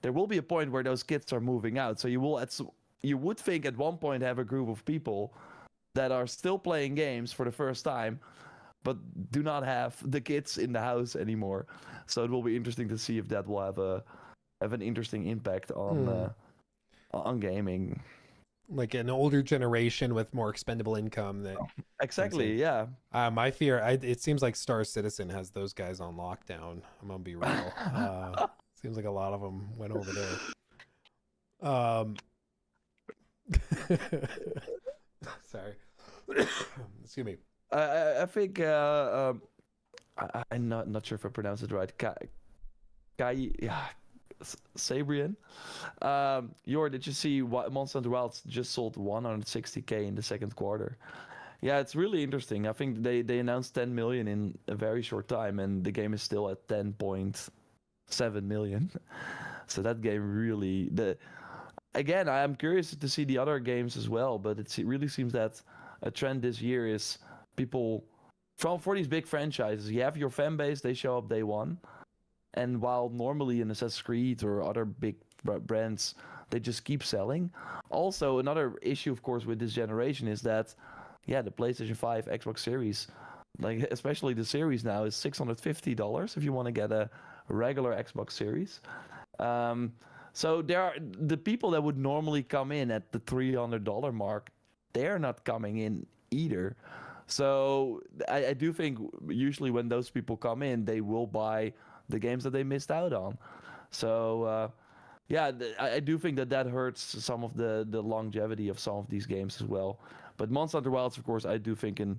there will be a point where those kids are moving out. So you would think at one point have a group of people that are still playing games for the first time, but do not have the kids in the house anymore. So it will be interesting to see if that will have an interesting impact on gaming. Like an older generation with more expendable income that Exactly, yeah. My fear, it seems like Star Citizen has those guys on lockdown. I'm gonna be real. Seems like a lot of them went over there. Sorry. Excuse me. I think I'm not sure if I pronounced it right. Sabrian. Did you see what Monster Hunter Wilds just sold 160K in the second quarter? Yeah, it's really interesting. I think they announced 10 million in a very short time, and the game is still at 10.7 million. So that game really again, I am curious to see the other games as well, but it really seems that a trend this year is people for these big franchises. You have your fan base; they show up day one, and while normally in Assassin's Creed or other big brands, they just keep selling. Also, another issue, of course, with this generation is that, the PlayStation 5, Xbox Series, like especially the Series now, is $650 if you want to get a regular Xbox Series. So there are the people that would normally come in at the $300 mark, they're not coming in either. So I do think usually when those people come in, they will buy the games that they missed out on. So I do think that hurts some of the longevity of some of these games as well. But Monster Hunter Wilds, of course, I do think a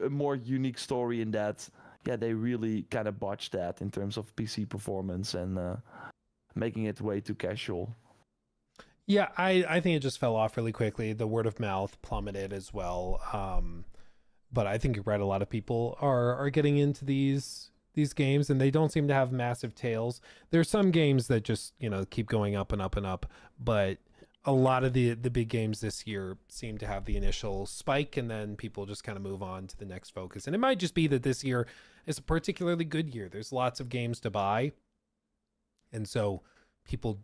more unique story in that, they really kind of botched that in terms of PC performance and making it way too casual. Yeah, I think it just fell off really quickly. The word of mouth plummeted as well. But I think you're right. A lot of people are getting into these these games, and they don't seem to have massive tails. There's some games that just, keep going up and up and up, but a lot of the big games this year seem to have the initial spike, and then people just kind of move on to the next focus. And it might just be that this year is a particularly good year. There's lots of games to buy, and so people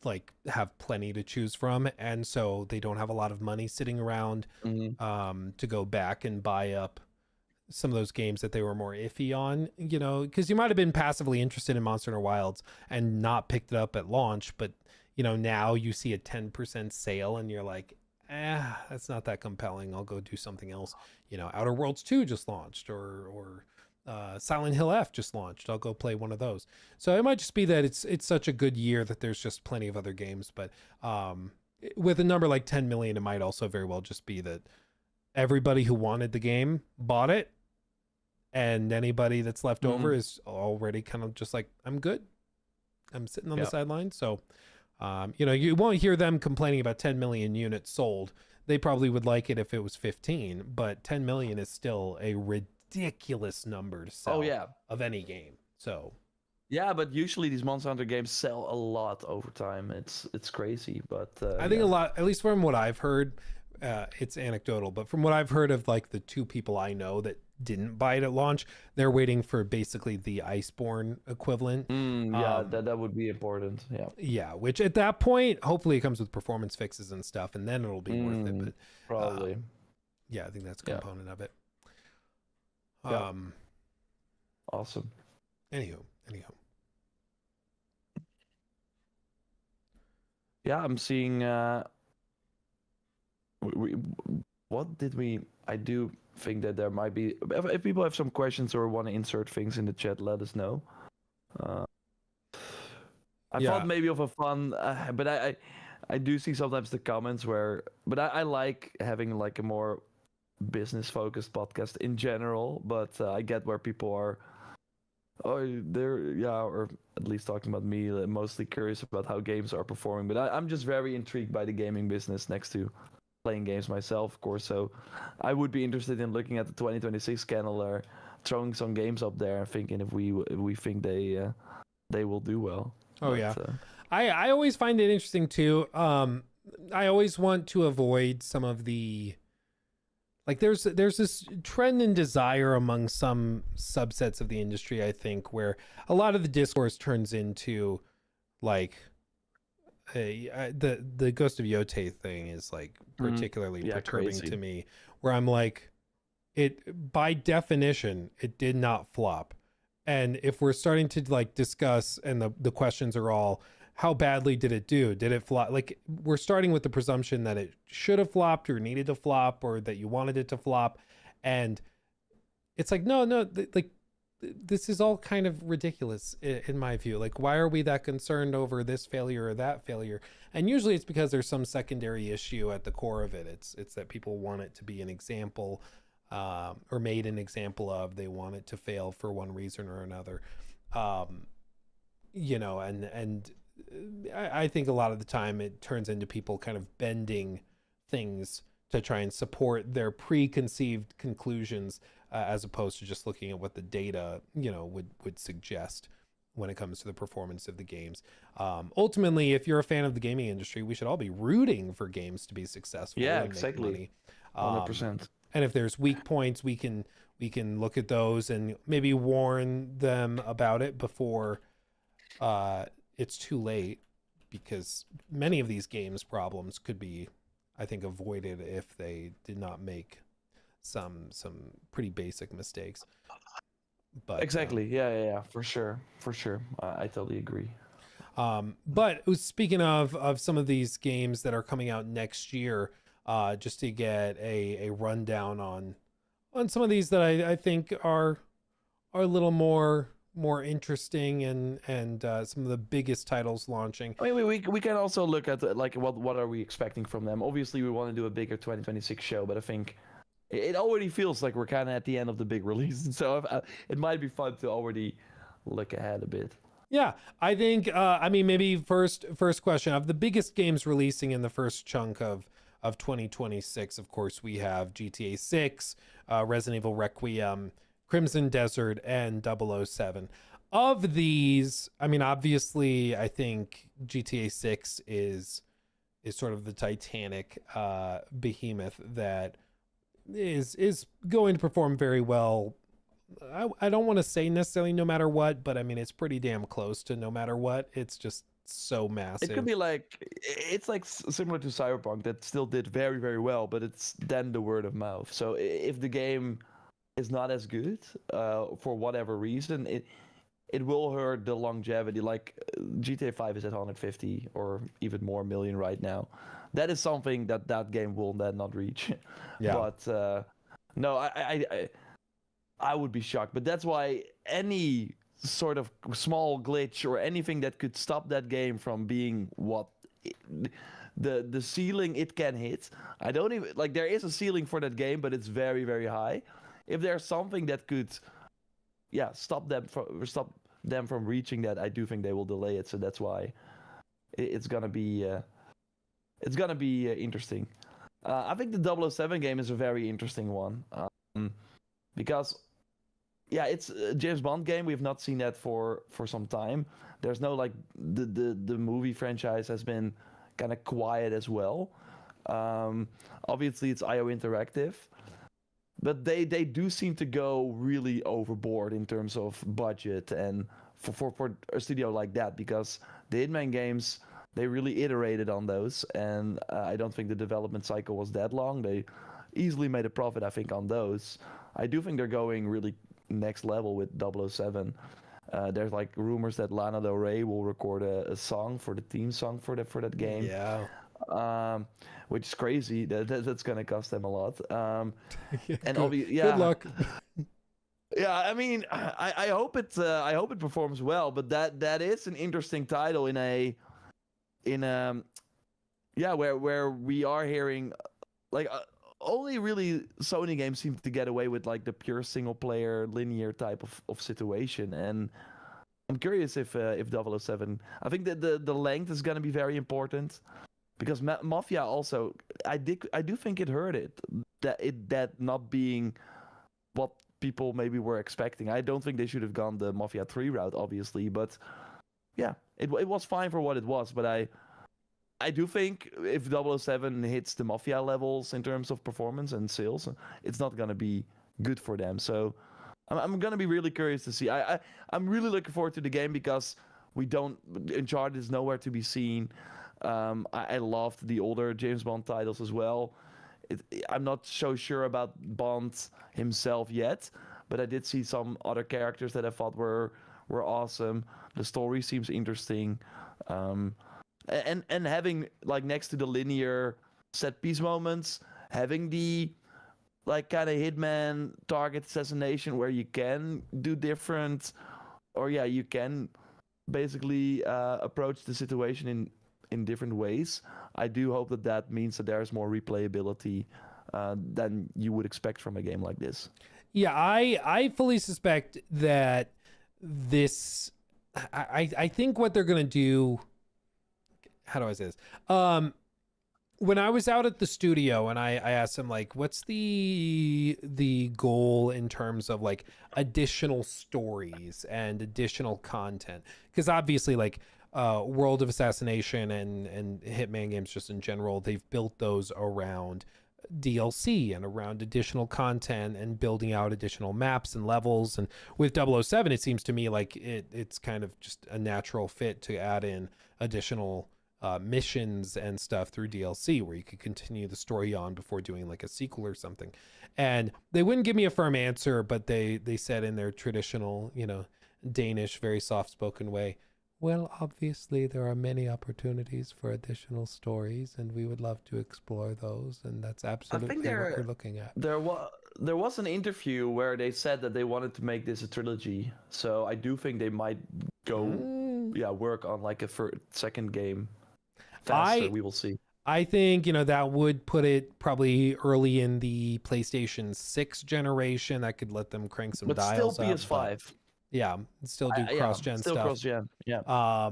like have plenty to choose from, and so they don't have a lot of money sitting around to go back and buy up some of those games that they were more iffy on, because you might have been passively interested in Monster Hunter Wilds and not picked it up at launch, but now you see a 10% sale and you're like, that's not that compelling. I'll go do something else. Outer Worlds 2 just launched, or Silent Hill F just launched. I'll go play one of those. So it might just be that it's such a good year that there's just plenty of other games. But with a number like 10 million, it might also very well just be that everybody who wanted the game bought it, and anybody that's left over is already kind of just like, I'm good. I'm sitting on the sidelines. So you won't hear them complaining about 10 million units sold. They probably would like it if it was 15, but 10 million is still a ridiculous number to sell of any game. So yeah, but usually these Monster Hunter games sell a lot over time. It's crazy, but I think a lot, at least from what I've heard, it's anecdotal, but from what I've heard of like the two people I know that didn't buy it at launch, they're waiting for basically the Iceborne equivalent. That would be important. Which at that point hopefully it comes with performance fixes and stuff, and then it'll be worth it. But probably I think that's a component of it. Awesome. Anywho, I'm seeing what did we I do think that there might be, if people have some questions or want to insert things in the chat, let us know. I thought maybe of a fun, but I do see sometimes the comments where, but I like having like a more business focused podcast in general, but I get where people are, or at least talking about me, mostly curious about how games are performing. But I'm just very intrigued by the gaming business next to playing games myself, of course. So I would be interested in looking at the 2026 calendar, throwing some games up there, and thinking if we think they will do well. I always find it interesting too. I always want to avoid some of the, like, there's this trend and desire among some subsets of the industry, I think, where a lot of the discourse turns into like the Ghost of Yotei thing is like particularly perturbing to me, where I'm like, it by definition it did not flop. And if we're starting to like discuss, and the questions are all, how badly did it do? Did it flop? Like, we're starting with the presumption that it should have flopped or needed to flop, or that you wanted it to flop. And it's like, no, like, this is all kind of ridiculous in my view. Like, why are we that concerned over this failure or that failure? And usually it's because there's some secondary issue at the core of it. It's that people want it to be an example, or made an example of. They want it to fail for one reason or another. And I think a lot of the time it turns into people kind of bending things to try and support their preconceived conclusions, as opposed to just looking at what the data, would suggest when it comes to the performance of the games. Ultimately, if you're a fan of the gaming industry, we should all be rooting for games to be successful. Yeah, and exactly. Make money. 100%. And if there's weak points, we can look at those and maybe warn them about it before it's too late, because many of these games problems could be, I think, avoided if they did not make some pretty basic mistakes. But exactly, for sure. I totally agree. But speaking of some of these games that are coming out next year, just to get a rundown on some of these that I think are a little more interesting, and some of the biggest titles launching. I mean, we can also look at like what are we expecting from them. Obviously, we want to do a bigger 2026 show, but I think it already feels like we're kind of at the end of the big release, so it might be fun to already look ahead a bit. Yeah, I think. I mean, maybe first question of the biggest games releasing in the first chunk of 2026. Of course, we have GTA 6, Resident Evil Requiem, Crimson Desert and 007. Of these, I mean, obviously, I think GTA 6 is sort of the Titanic behemoth that is going to perform very well. I don't want to say necessarily no matter what, but I mean, it's pretty damn close to no matter what. It's just so massive. It could be like, it's like similar to Cyberpunk that still did very, very well, but it's then the word of mouth. So if the game is not as good for whatever reason, it will hurt the longevity. Like GTA 5 is at 150 or even more million right now. That is something that game will then not reach. Yeah. But no, I would be shocked. But that's why any sort of small glitch or anything that could stop that game from being what the ceiling it can hit. I don't even like, there is a ceiling for that game, but it's very, very high. If there's something that could stop them from reaching that, I do think they will delay it. So that's why it's gonna be interesting. I think the 007 game is a very interesting one, because it's a James Bond game. We've not seen that for some time. There's no, like, the movie franchise has been kind of quiet as well. Obviously it's IO Interactive, but they do seem to go really overboard in terms of budget and for a studio like that, because the Hitman games, they really iterated on those, and I don't think the development cycle was that long. They easily made a profit, I think, on those. I do think they're going really next level with 007. There's like rumors that Lana Del Rey will record a song for the theme song for that game. Yeah. Which is crazy. That's gonna cost them a lot. And good luck. Yeah, I mean, I hope it performs well, but that is an interesting title where we are hearing, like, only really Sony games seem to get away with, like, the pure single player linear type of situation, and I'm curious if 007. I think that the length is gonna be very important, because Mafia also, I do think it hurt it that not being what people maybe were expecting. I don't think they should have gone the Mafia 3 route, obviously, but yeah, it was fine for what it was. But I do think if 007 hits the Mafia levels in terms of performance and sales, it's not going to be good for them. So I'm going to be really curious to see. I'm really looking forward to the game, because Uncharted is nowhere to be seen. I loved the older James Bond titles as well. I'm not so sure about Bond himself yet, but I did see some other characters that I thought were awesome. The story seems interesting. And having, like, next to the linear set piece moments, having the, like, kind of Hitman target assassination where you can do different, or you can basically approach the situation in different ways. I do hope that means that there's more replayability than you would expect from a game like this. Yeah, I fully suspect that this, I think what they're gonna do, how do I say this? When I was out at the studio and I asked them, like, what's the goal in terms of, like, additional stories and additional content? Because obviously, like, World of Assassination and Hitman games just in general, they've built those around DLC and around additional content and building out additional maps and levels. And with 007, it seems to me like it's kind of just a natural fit to add in additional missions and stuff through DLC, where you could continue the story on before doing, like, a sequel or something. And they wouldn't give me a firm answer, but they said in their traditional, Danish, very soft-spoken way, well, obviously there are many opportunities for additional stories, and we would love to explore those, and that's absolutely what we're looking at. There was an interview where they said that they wanted to make this a trilogy, so I do think they might go work on, like, a second game faster. We will see. I think, that would put it probably early in the PlayStation 6 generation. That could let them crank some dials up. But still PS5. Yeah, still do cross-gen stuff. Still cross-gen, yeah.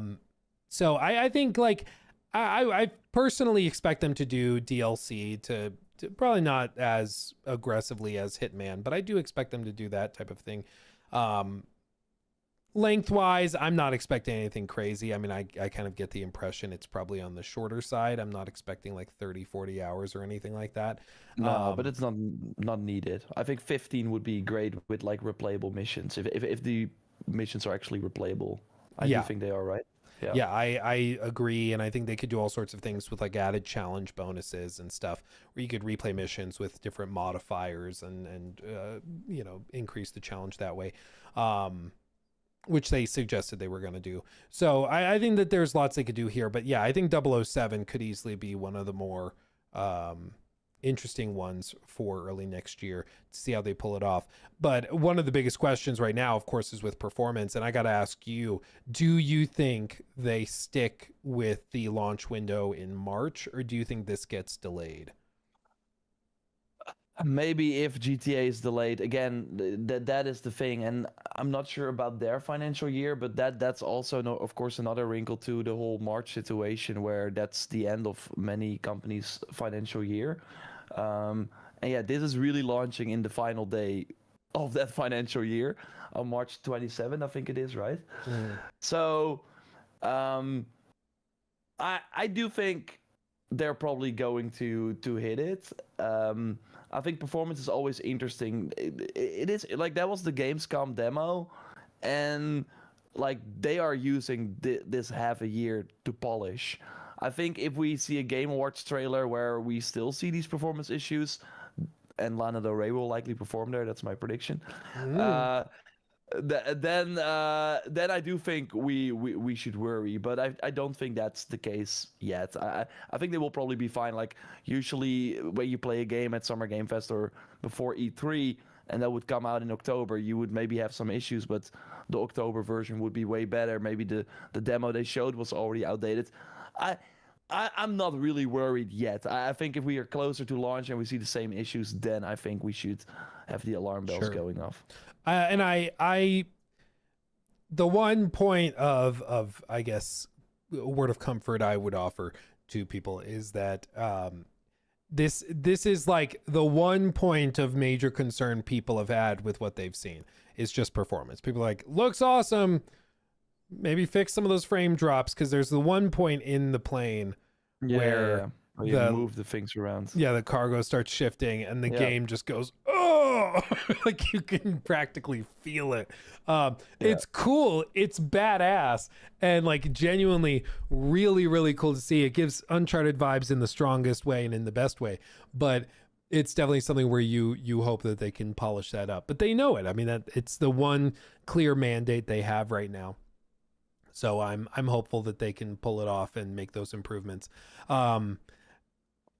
So I think, like, I personally expect them to do DLC to probably not as aggressively as Hitman, but I do expect them to do that type of thing. Lengthwise, I'm not expecting anything crazy. I mean, I kind of get the impression it's probably on the shorter side. I'm not expecting like 30, 40 hours or anything like that. No, but it's not needed. I think 15 would be great with like replayable missions. If the missions are actually replayable, I do Yeah. think they are, right? Yeah. Yeah, I agree, and I think they could do all sorts of things with like added challenge bonuses and stuff, where you could replay missions with different modifiers and you know, increase the challenge that way, which they suggested they were going to do. So I think that there's lots they could do here, but yeah, I think 007 could easily be one of the more interesting ones for early next year to see how they pull it off. But one of the biggest questions right now, of course, is with performance. And I got to ask you, do you think they stick with the launch window in March, or do you think this gets delayed? Maybe if GTA is delayed again, that is the thing, and I'm not sure about their financial year, but that's also no, of course, another wrinkle to the whole March situation, where that's the end of many companies' financial year. And yeah, this is really launching in the final day of that financial year, on March 27, I think it is, right? So, um, I do think they're probably going to hit it. I think performance is always interesting. It is like that was the Gamescom demo, and like they are using this half a year to polish. I think if we see a Game Awards trailer where we still see these performance issues, and Lana Del Rey will likely perform there, that's my prediction. Then I do think we should worry, but I don't think that's the case yet. I think they will probably be fine. Like usually when you play a game at Summer Game Fest or before E3, and that would come out in October, you would maybe have some issues, but the October version would be way better. Maybe the demo they showed was already outdated. I. I'm not really worried yet. I think if we are closer to launch and we see the same issues, then I think we should have the alarm bells going off. And the one point of I guess a word of comfort I would offer to people is that this is like the one point of major concern people have had with what they've seen is just performance. People are like, looks awesome, maybe fix some of those frame drops, because there's the one point in the plane where you move the things around. Yeah, the cargo starts shifting and the game just goes, oh, like you can practically feel it. It's cool. It's badass. And like genuinely really, really cool to see. It gives Uncharted vibes in the strongest way and in the best way. But it's definitely something where you hope that they can polish that up. But they know it. I mean, that it's the one clear mandate they have right now. So I'm hopeful that they can pull it off and make those improvements.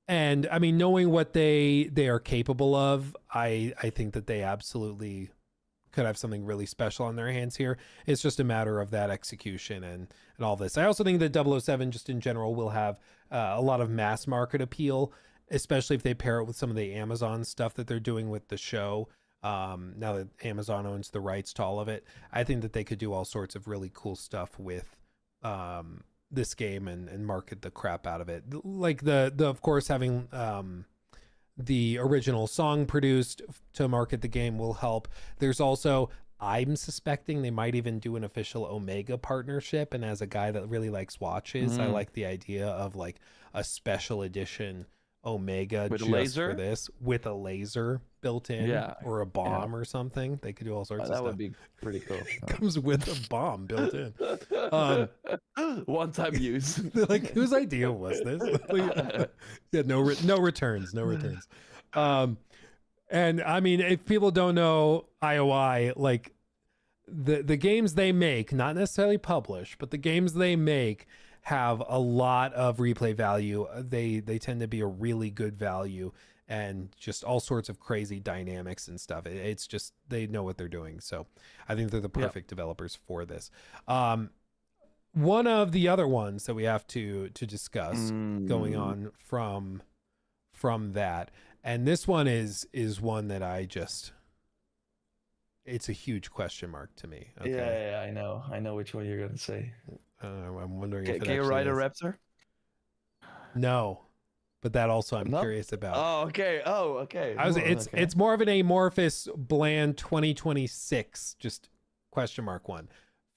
And I mean, knowing what they are capable of, I think that they absolutely could have something really special on their hands here. It's just a matter of that execution and all this. I also think that 007 just in general will have a lot of mass market appeal, especially if they pair it with some of the Amazon stuff that they're doing with the show. Now that Amazon owns the rights to all of it, I think that they could do all sorts of really cool stuff with this game and market the crap out of it. Like the of course having the original song produced to market the game will help. There's also, I'm suspecting they might even do an official Omega partnership, and as a guy that really likes watches, I like the idea of like a special edition Omega with just a laser? for this, with a laser built in, or a bomb or something. They could do all sorts of stuff. That would be pretty cool. It comes with a bomb built in. One-time use. Like, whose idea was this? Yeah, no returns. And I mean, if people don't know IOI, like the games they make, not necessarily publish, but the games they make have a lot of replay value. They tend to be a really good value and just all sorts of crazy dynamics and stuff. It's just, they know what they're doing. So I think they're the perfect developers for this. One of the other ones that we have to discuss going on from that, and this one is one that it's a huge question mark to me. Okay? Yeah, I know which one you're gonna say. I'm wondering Can you ride a raptor? No. but that also I'm Not. curious about. Oh, okay. Oh, okay. Okay. It's more of an amorphous, bland 2026. Just question mark one.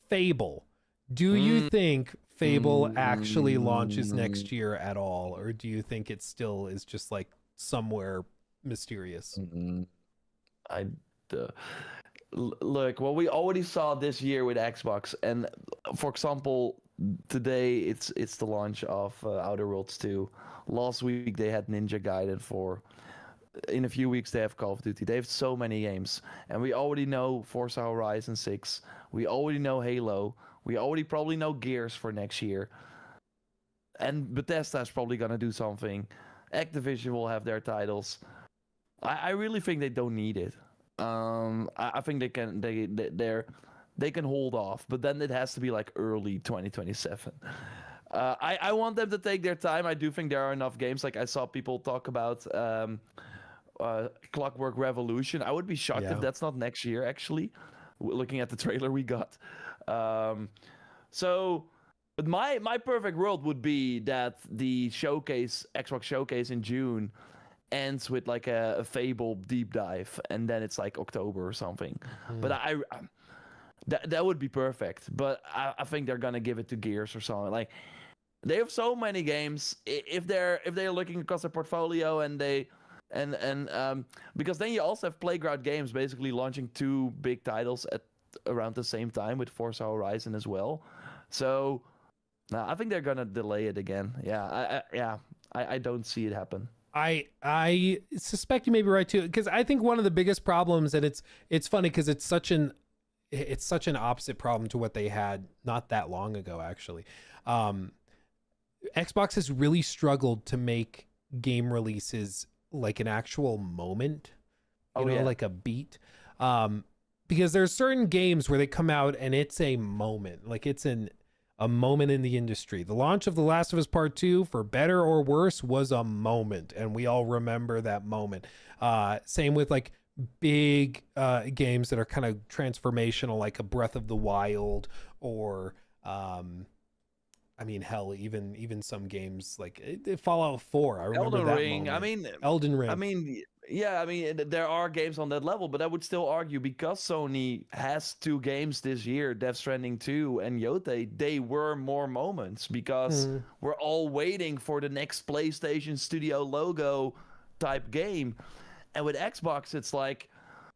Fable. Do you Mm, think Fable actually launches mm, next year at all, or do you think it still is just like somewhere mysterious? mm, I uh, look, what we already saw this year with Xbox, and for example, today it's the launch of Outer Worlds 2. Last week they had Ninja Gaiden 4. In a few weeks they have Call of Duty. They have so many games, and we already know Forza Horizon 6. We already know Halo. We already probably know Gears for next year. And Bethesda's probably gonna do something. Activision will have their titles. I really think they don't need it. I think they can hold off, but then it has to be like early 2027. I want them to take their time. I do think there are enough games. Like I saw people talk about Clockwork Revolution. I would be shocked Yeah. if that's not next year. Actually, looking at the trailer we got. Um, so, but my perfect world would be that the Xbox showcase in June, ends with like a Fable deep dive, and then it's like October or something. But that would be perfect. But I think they're gonna give it to Gears or something. Like they have so many games. If they're looking across their portfolio and they and because then you also have Playground Games basically launching two big titles at around the same time with Forza Horizon as well. So I think they're gonna delay it again. I don't see it happen. I suspect you may be right too, because I think one of the biggest problems, and it's funny because it's such an opposite problem to what they had not that long ago actually. Xbox has really struggled to make game releases like an actual moment, like a beat. Because there's certain games where they come out and it's a moment, like it's a moment in the industry. The launch of The Last of Us Part 2, for better or worse, was a moment, and we all remember that moment. Same with like big games that are kind of transformational, like a Breath of the Wild, or I mean, hell, even some games like Fallout 4. I remember Elden that Ring. moment. Elden Ring. I mean, yeah. I mean, there are games on that level, but I would still argue because Sony has two games this year, Death Stranding 2 and Yotei, they were more moments because we're all waiting for the next PlayStation Studio logo type game, and with Xbox, it's like.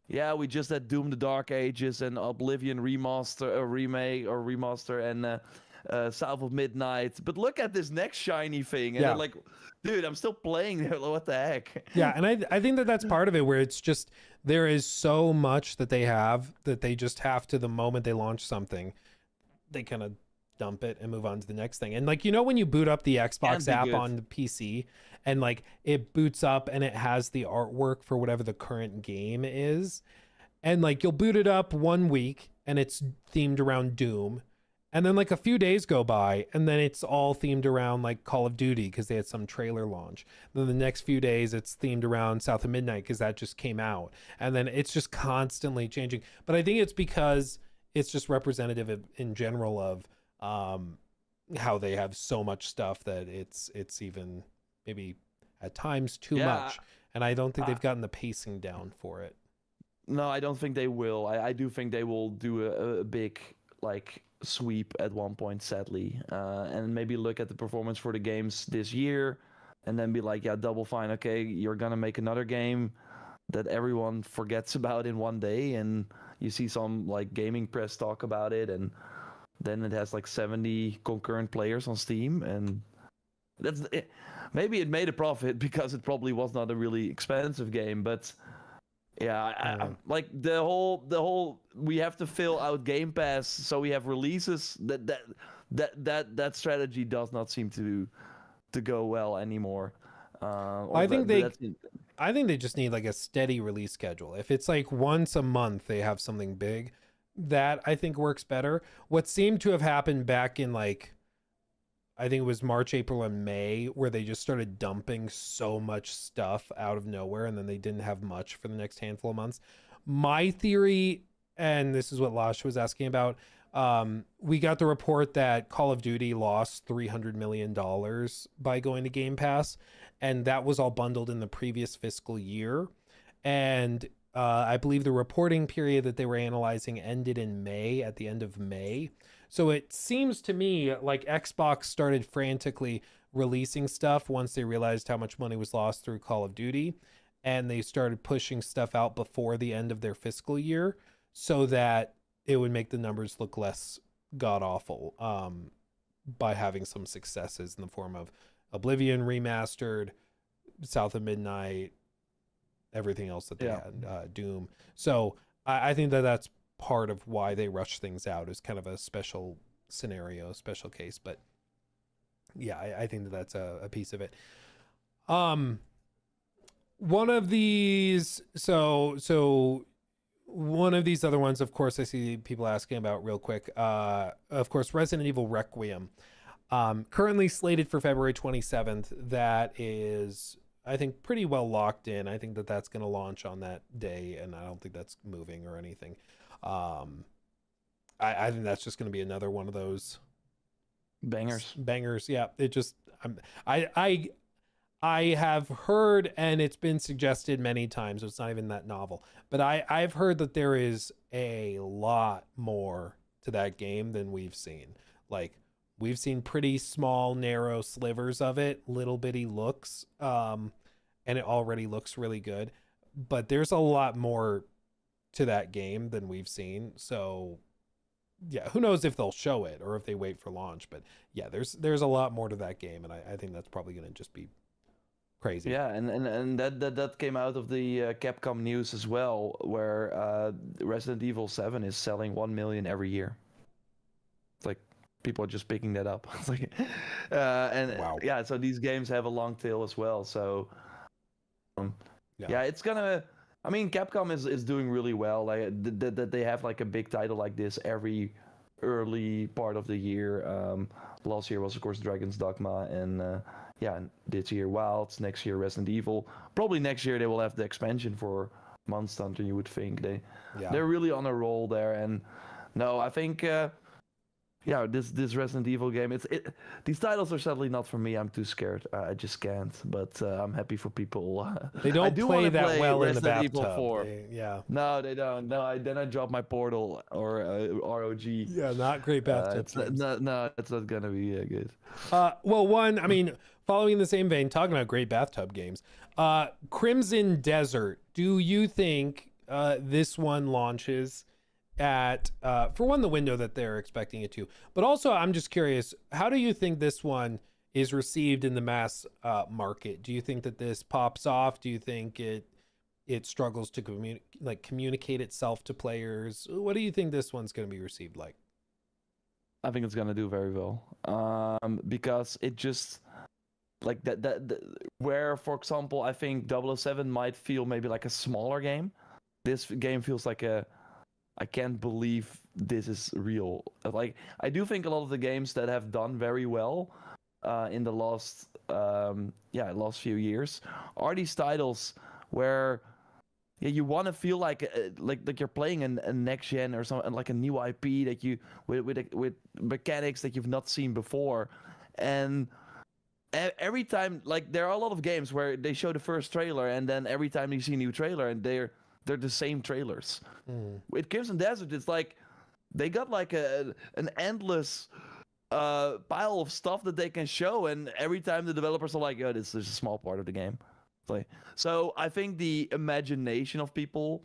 Yeah, we just had Doom: The Dark Ages and Oblivion remake or remaster, and South of Midnight. But look at this next shiny thing, and Yeah. they're like, dude, I'm still playing it. What the heck? Yeah, and I think that's part of it, where it's just there is so much that they have that they just have to, the moment they launch something, they kind of dump it and move on to the next thing. And like, when you boot up the Xbox app on the PC and like it boots up and it has the artwork for whatever the current game is, and like you'll boot it up 1 week and it's themed around Doom, and then like a few days go by and then it's all themed around like Call of Duty because they had some trailer launch. Then the next few days it's themed around South of Midnight because that just came out. And then it's just constantly changing. But I think it's because it's just representative in general of how they have so much stuff that it's even maybe at times too much. And I don't think they've gotten the pacing down for it. No, I don't think they will. I do think they will do a big like sweep at one point, sadly, and maybe look at the performance for the games this year, and then be like, yeah, Double Fine, okay, you're gonna make another game that everyone forgets about in one day, and you see some like gaming press talk about it, and then it has like 70 concurrent players on Steam, and that's it. Maybe it made a profit because it probably was not a really expensive game, but yeah, I like the whole we have to fill out Game Pass so we have releases. That strategy does not seem to go well anymore. I think they just need like a steady release schedule. If it's like once a month they have something big, that I think works better. What seemed to have happened back in like, I think it was March, April, and May, where they just started dumping so much stuff out of nowhere, and then they didn't have much for the next handful of months. My theory, and this is what Lash was asking about, We got the report that Call of Duty lost $300 million by going to Game Pass, and that was all bundled in the previous fiscal year. And I believe the reporting period that they were analyzing ended in May, at the end of May. So it seems to me like Xbox started frantically releasing stuff once they realized how much money was lost through Call of Duty, and they started pushing stuff out before the end of their fiscal year so that it would make the numbers look less god awful, by having some successes in the form of Oblivion remastered, South of Midnight, everything else that they had, Doom. So I think that that's part of why they rush things out, is kind of a special scenario, special case. But yeah, I think that that's a piece of it. One of these, so one of these other ones, of course, I see people asking about real quick. Of course, Resident Evil Requiem, currently slated for February 27th. That is, I think, pretty well locked in. I think that that's going to launch on that day, and I don't think that's moving or anything. I think that's just going to be another one of those bangers. Yeah, it just, I have heard, and it's been suggested many times, so it's not even that novel, but I've heard that there is a lot more to that game than we've seen. Like, we've seen pretty small, narrow slivers of it, little bitty looks, and it already looks really good. But there's a lot more to that game than we've seen. So, yeah, who knows if they'll show it or if they wait for launch. But yeah, there's a lot more to that game, and I think that's probably going to just be crazy. Yeah, and that came out of the Capcom news as well, where Resident Evil 7 is selling 1 million every year. It's like, people are just picking that up. It's like, and Wow. yeah, so these games have a long tail as well. So, yeah, it's gonna. I mean, Capcom is doing really well. Like that they have like a big title like this every early part of the year. Last year was of course Dragon's Dogma, and yeah, this year Wilds. Next year Resident Evil. Probably next year they will have the expansion for Monster Hunter. You would think they're really on a roll there. And no, I think. Yeah, this Resident Evil game, these titles are sadly not for me. I'm too scared. I just can't. But I'm happy for people. They don't play that well in the Resident Evil bathtub. 4. Yeah. No, they don't. No, then I drop my Portal or ROG. Yeah, not great bathtub. No, it's not gonna be good. Well, one, I mean, following in the same vein, talking about great bathtub games, Crimson Desert. Do you think this one launches at for one, the window that they're expecting it to, but also I'm just curious, how do you think this one is received in the mass market? Do you think that this pops off? Do you think it struggles to communicate itself to players? What do you think this one's going to be received like? I think it's gonna do very well, because it just like that where, for example, I think 007 might feel maybe like a smaller game. This game feels like I can't believe this is real. Like, I do think a lot of the games that have done very well in the last few years are these titles where you want to feel like you're playing a next gen or something, like a new IP that you with mechanics that you've not seen before. And every time, like, there are a lot of games where they show the first trailer, and then every time you see a new trailer, and they're the same trailers. With Crimson Desert, it's like they got like an endless pile of stuff that they can show, and every time the developers are like, "Oh, this is a small part of the game." Like, so I think the imagination of people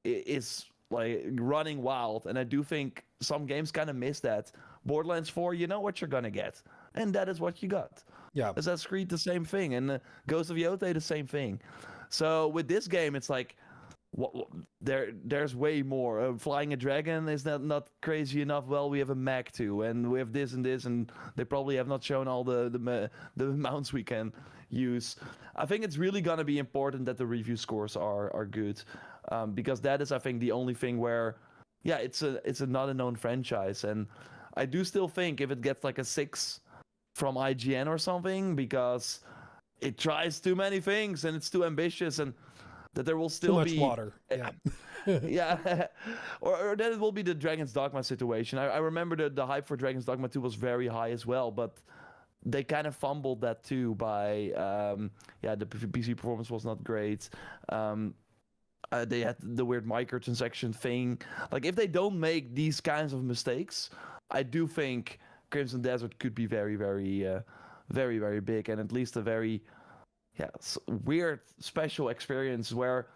is like running wild, and I do think some games kind of miss that. Borderlands 4, you know what you're gonna get, and that is what you got. Yeah. Assassin's Creed, the same thing, and Ghost of Yotei, the same thing. So with this game, it's like, there's way more. Flying a dragon is not crazy enough. Well, we have a mech too, and we have this and this, and they probably have not shown all the mounts we can use. I think it's really gonna be important that the review scores are good, because that is, I think, the only thing where, yeah, it's a not a known franchise, and I do still think if it gets like a 6 from IGN or something, because it tries too many things and it's too ambitious, and that there will still too much be water. Yeah. Yeah, or then it will be the Dragon's Dogma situation. I remember the hype for Dragon's Dogma 2 was very high as well, but they kind of fumbled that too by yeah, the PC performance was not great. They had the weird microtransaction thing. Like, if they don't make these kinds of mistakes, I do think Crimson Desert could be very, very, very, very big, and at least a very, yeah, weird, special experience where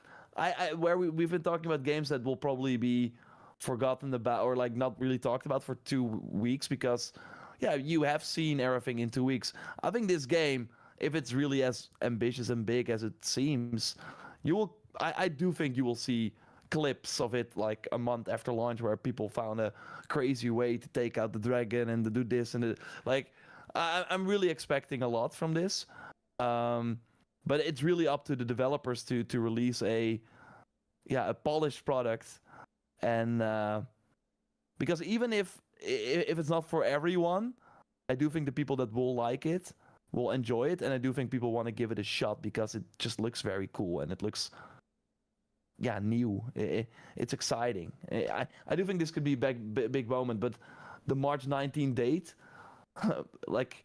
we've been talking about games that will probably be forgotten about or like not really talked about for 2 weeks because, yeah, you have seen everything in 2 weeks. I think this game, if it's really as ambitious and big as it seems, you will. I do think you will see clips of it like a month after launch where people found a crazy way to take out the dragon and to do this and like. I'm really expecting a lot from this. But it's really up to the developers to release a polished product, and because even if it's not for everyone, I do think the people that will like it will enjoy it, and I do think people want to give it a shot because it just looks very cool and it looks new. It's exciting. I do think this could be a big moment, but the March 19th date, like.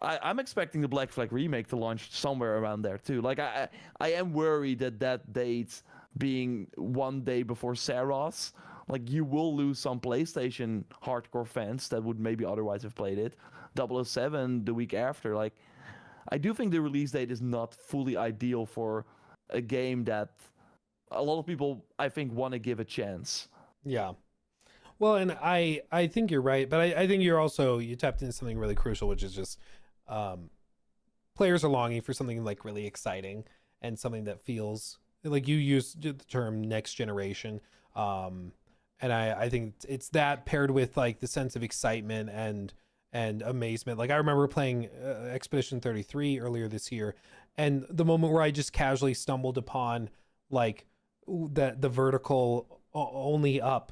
I'm expecting the Black Flag remake to launch somewhere around there too. Like I am worried that date being one day before Saros, like you will lose some PlayStation hardcore fans that would maybe otherwise have played it. 007 the week after. Like I do think the release date is not fully ideal for a game that a lot of people I think want to give a chance. Yeah. Well, and I think you're right, but I think you tapped into something really crucial, which is just players are longing for something like really exciting and something that feels like you used the term next generation. And I think it's that paired with like the sense of excitement and amazement. Like I remember playing Expedition 33 earlier this year, and the moment where I just casually stumbled upon like the vertical only up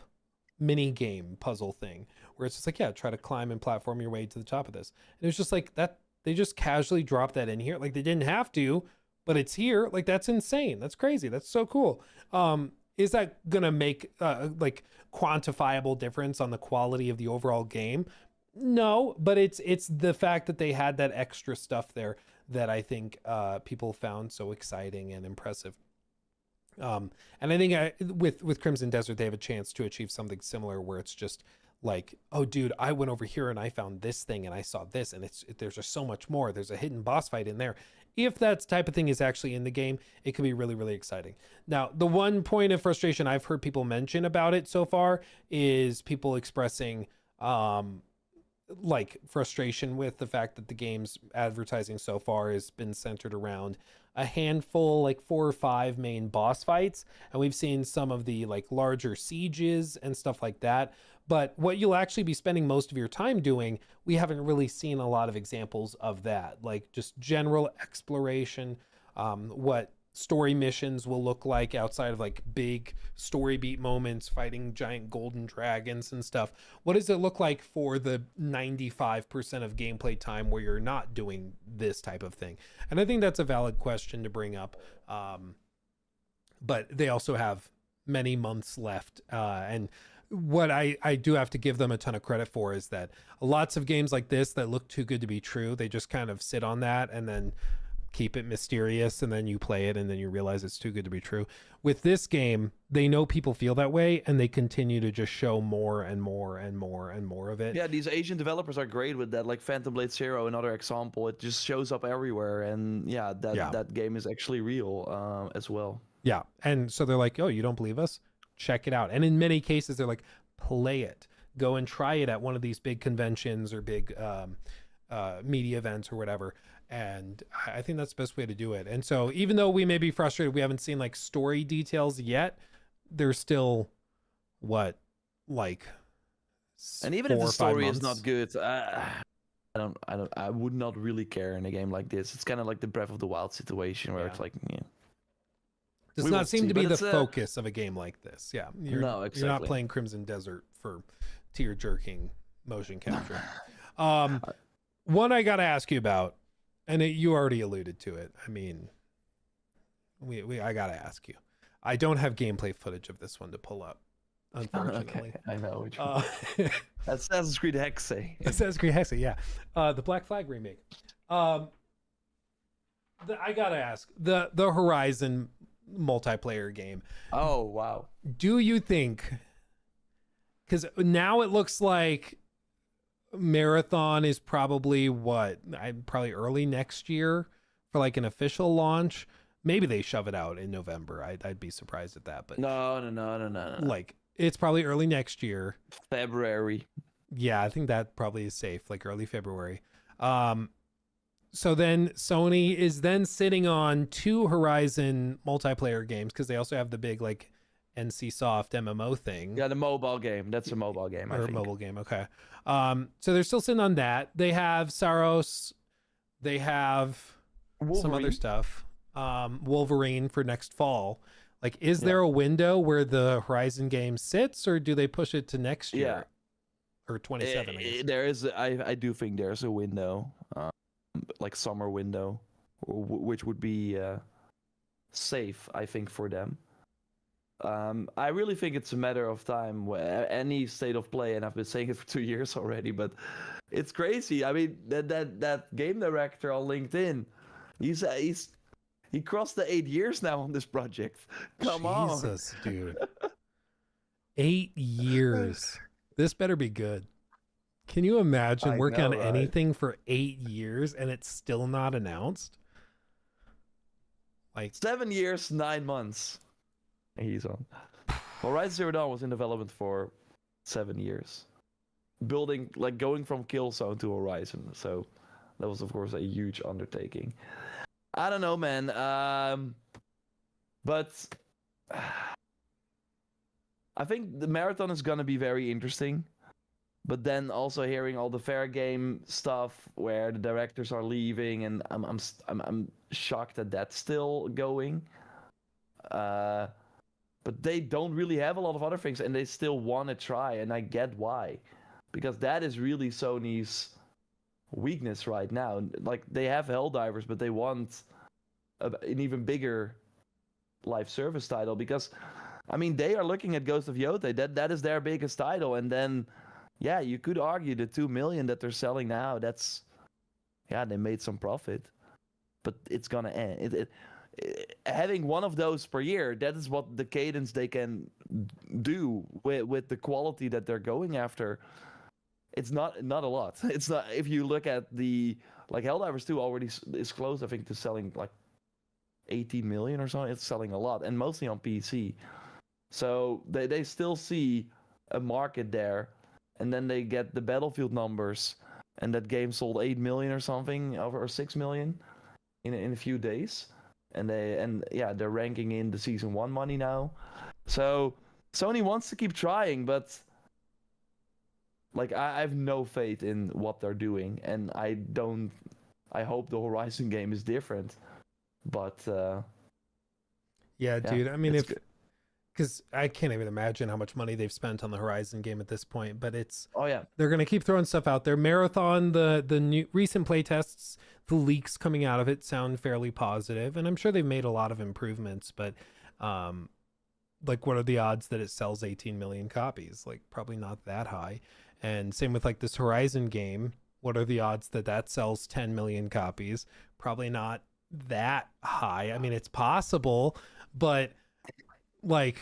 mini game puzzle thing where it's just like, yeah, try to climb and platform your way to the top of this. And it was just like that they just casually dropped that in here. Like they didn't have to, but it's here. Like that's insane. That's crazy. That's so cool. Is that gonna make like quantifiable difference on the quality of the overall game? No, but it's the fact that they had that extra stuff there that I think people found so exciting and impressive. And I think with Crimson Desert, they have a chance to achieve something similar where it's just like, oh dude, I went over here and I found this thing and I saw this, and there's just so much more. There's a hidden boss fight in there. If that type of thing is actually in the game, it could be really, really exciting. Now, the one point of frustration I've heard people mention about it so far is people expressing like frustration with the fact that the game's advertising so far has been centered around a handful, like 4 or 5 main boss fights, and we've seen some of the like larger sieges and stuff like that. But what you'll actually be spending most of your time doing, we haven't really seen a lot of examples of that, like just general exploration, what story missions will look like outside of like big story beat moments, fighting giant golden dragons and stuff. What does it look like for the 95% of gameplay time where you're not doing this type of thing? And I think that's a valid question to bring up. But they also have many months left. And what I do have to give them a ton of credit for is that lots of games like this that look too good to be true, they just kind of sit on that and then keep it mysterious, and then you play it and then you realize it's too good to be true. With this game, they know people feel that way and they continue to just show more and more and more and more of it. Yeah, these Asian developers are great with that, like Phantom Blade Zero, another example. It just shows up everywhere, and that game is actually real as well. Yeah, and so they're like, oh, you don't believe us? Check it out. And in many cases they're like, play it, go and try it at one of these big conventions or big media events or whatever. And I think that's the best way to do it. And so even though we may be frustrated, we haven't seen like story details yet, there's still and even if the story is not good, I would not really care in a game like this. It's kind of like the Breath of the Wild situation where it's like, does not seem to be the focus of a game like this. Yeah, you're not playing Crimson Desert for tear jerking motion capture. One I got to ask you about, and you already alluded to it. I mean, I got to ask you. I don't have gameplay footage of this one to pull up, unfortunately. Okay, I know which one. Uh, Assassin's Creed Hexe. Assassin's Creed Hexa, yeah. The Black Flag remake. I gotta ask, the Horizon multiplayer game. Oh wow. Do you think? Because now it looks like Marathon is probably probably early next year for like an official launch. Maybe they shove it out in November. I'd be surprised at that. But No. like it's probably early next year. February. Yeah, I think that probably is safe, like early February. So then Sony is then sitting on 2 Horizon multiplayer games because they also have the big like NC Soft MMO thing. Yeah, the mobile game. That's a mobile game, I Or a think. mobile game, okay. So they're still sitting on that. They have Saros. They have some other Wolverine. stuff. Wolverine for next fall. Like, is there a window where the Horizon game sits, or do they push it to next year? Yeah. Or 27, I guess. There is. I do think there's a window, like summer window, which would be safe, I think, for them. I really think it's a matter of time. Any state of play, and I've been saying it for 2 years already, but it's crazy. I mean, that game director on LinkedIn, he crossed the 8 years now on this project. Come on. Jesus, dude. 8 years. This better be good. Can you imagine working on anything for 8 years and it's still not announced? Like 7 years, 9 months. He's on. Horizon Zero Dawn was in development for 7 years. Going from Killzone to Horizon. So that was, of course, a huge undertaking. I don't know, man. But I think the marathon is gonna be very interesting. But then also hearing all the fair game stuff where the directors are leaving, and I'm shocked that that's still going. But they don't really have a lot of other things, and they still want to try, and I get why, because that is really Sony's weakness right now. Like, they have Helldivers, but they want an even bigger live service title, because I mean, they are looking at Ghost of Yotei. That is their biggest title, and then yeah, you could argue the 2 million that they're selling now, that's, yeah, they made some profit, but it's gonna end. Having one of those per year, that is what the cadence they can do with the quality that they're going after. It's not a lot. It's not, if you look at the, like, Helldivers 2 already is close, I think, to selling like 18 million or something. It's selling a lot, and mostly on PC. So they still see a market there, and then they get the Battlefield numbers, and that game sold 8 million or something, or 6 million in a few days. And they're ranking in the season 1 money now. So Sony wants to keep trying, but like, I have no faith in what they're doing, and I hope the Horizon game is different. But yeah, dude. I mean, because I can't even imagine how much money they've spent on the Horizon game at this point, but they're gonna keep throwing stuff out there. Marathon, the new recent playtests, the leaks coming out of it sound fairly positive, and I'm sure they've made a lot of improvements, but like, what are the odds that it sells 18 million copies? Like, probably not that high. And same with like this Horizon game, what are the odds that that sells 10 million copies? Probably not that high. I mean, it's possible, but like,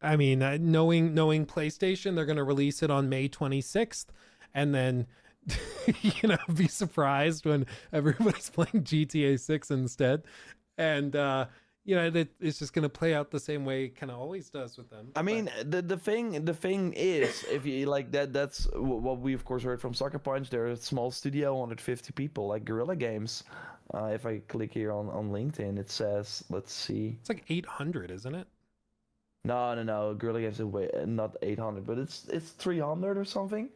I mean, knowing PlayStation, they're going to release it on May 26th, and then be surprised when everybody's playing GTA 6 instead, and that it's just going to play out the same way it kind of always does with them. I mean, the thing is, if you like that's what we of course heard from Sucker Punch. They're a small studio, 150 people, like Guerrilla Games. If I click here on LinkedIn, it says, let's see. It's like 800, isn't it? No. Guerrilla Games is not 800, but it's 300 or something.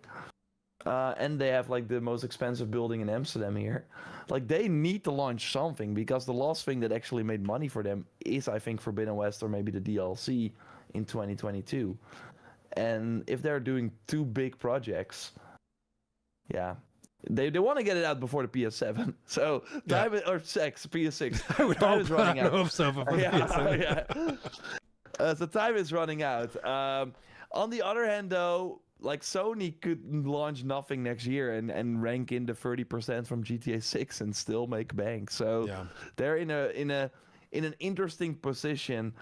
And they have like the most expensive building in Amsterdam here. Like, they need to launch something, because the last thing that actually made money for them is, I think, Forbidden West, or maybe the DLC in 2022. And if they're doing 2 big projects, yeah, They want to get it out before the PS7. So time or PS6. I would Time hope, is running out. hope so before the PS7. So time is running out. On the other hand, though, like Sony could launch nothing next year and rank in the 30% from GTA 6 and still make bank. So they're in an interesting position.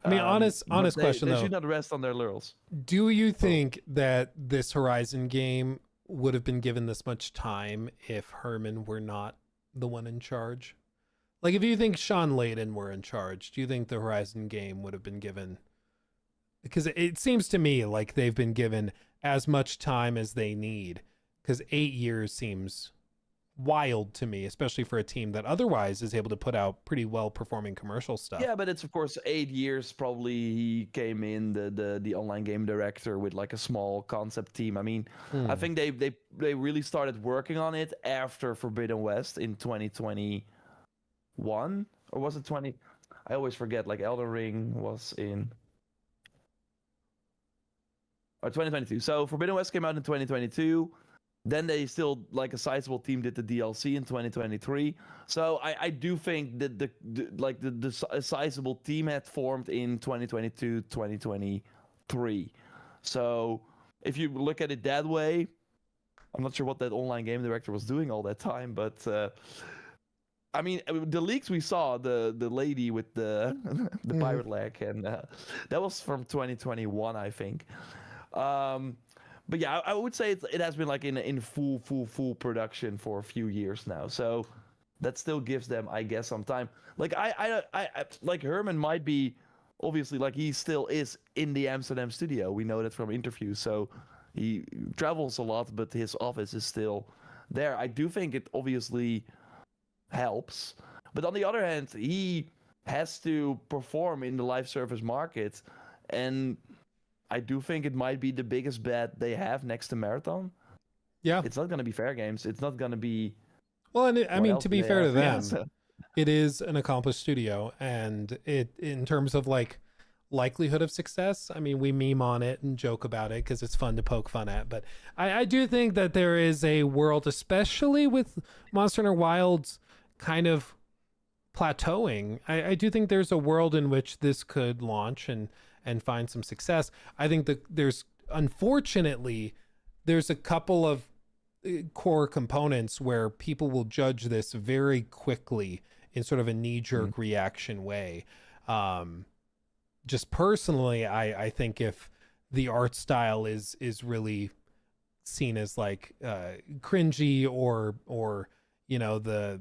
I mean, honest question they though. They should not rest on their laurels. Do you think that this Horizon game would have been given this much time if Herman were not the one in charge? Like, if you think Sean Layden were in charge, do you think the Horizon game would have been given? Because it seems to me like they've been given as much time as they need, because 8 years seems wild to me, especially for a team that otherwise is able to put out pretty well performing commercial stuff. Yeah, but it's of course 8 years. Probably he came in the online game director with like a small concept team. I mean, I think they really started working on it after Forbidden West in 2021, or was it 20? I always forget. Like Elden Ring was in 2022. So Forbidden West came out in 2022. Then they still, like a sizable team, did the DLC in 2023. So I do think that the sizable team had formed in 2022, 2023. So if you look at it that way, I'm not sure what that online game director was doing all that time, but I mean, the leaks we saw, the lady with the pirate leg, and that was from 2021, I think. But yeah, I would say it has been like in full production for a few years now. So that still gives them, I guess, some time. Like I like Herman might be, obviously, like he still is in the Amsterdam studio. We know that from interviews. So he travels a lot, but his office is still there. I do think it obviously helps. But on the other hand, he has to perform in the live service market, and I do think it might be the biggest bet they have next to Marathon. Yeah. It's not going to be Fair Games. It's not going to be... Well, and I mean, to be fair to them, so. It is an accomplished studio, and it, in terms of like likelihood of success, I mean, we meme on it and joke about it because it's fun to poke fun at, but I do think that there is a world, especially with Monster Hunter Wilds kind of plateauing. I do think there's a world in which this could launch and find some success. I think that unfortunately, there's a couple of core components where people will judge this very quickly in sort of a knee-jerk reaction way. Just personally, I think if the art style is really seen as like cringy or you know,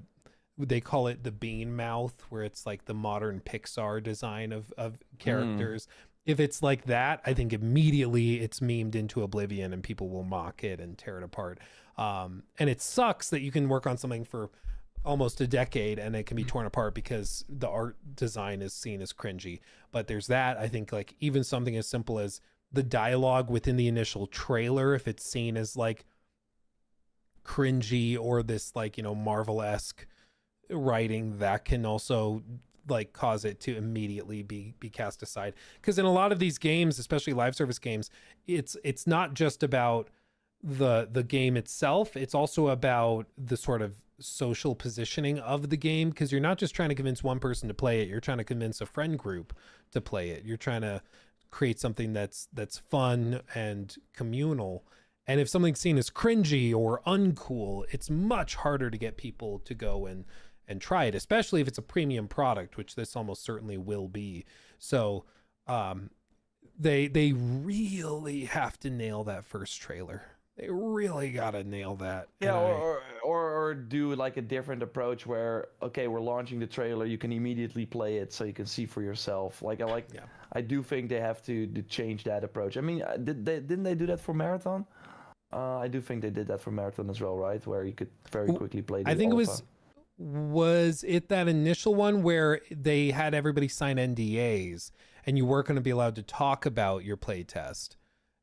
they call it the bean mouth, where it's like the modern Pixar design of characters. If it's like that, I think immediately it's memed into oblivion and people will mock it and tear it apart. And it sucks that you can work on something for almost a decade and it can be torn apart because the art design is seen as cringy. But there's that. I think like even something as simple as the dialogue within the initial trailer, if it's seen as like cringy or this like, you know, Marvel-esque writing, that can also like cause it to immediately be cast aside. Because in a lot of these games, especially live service games, it's not just about the game itself, it's also about the sort of social positioning of the game, because you're not just trying to convince one person to play it, you're trying to convince a friend group to play it. You're trying to create something that's fun and communal. And if something's seen as cringy or uncool, it's much harder to get people to go and try it, especially if it's a premium product, which this almost certainly will be. So they really have to nail that first trailer. They really gotta nail that. Yeah, or do like a different approach where, okay, we're launching the trailer, you can immediately play it so you can see for yourself. I do think they have to change that approach. I mean, didn't they do that for Marathon? I do think they did that for Marathon as well, right? Where you could very quickly play the I think alpha. Was it that initial one where they had everybody sign NDAs and you weren't going to be allowed to talk about your playtest?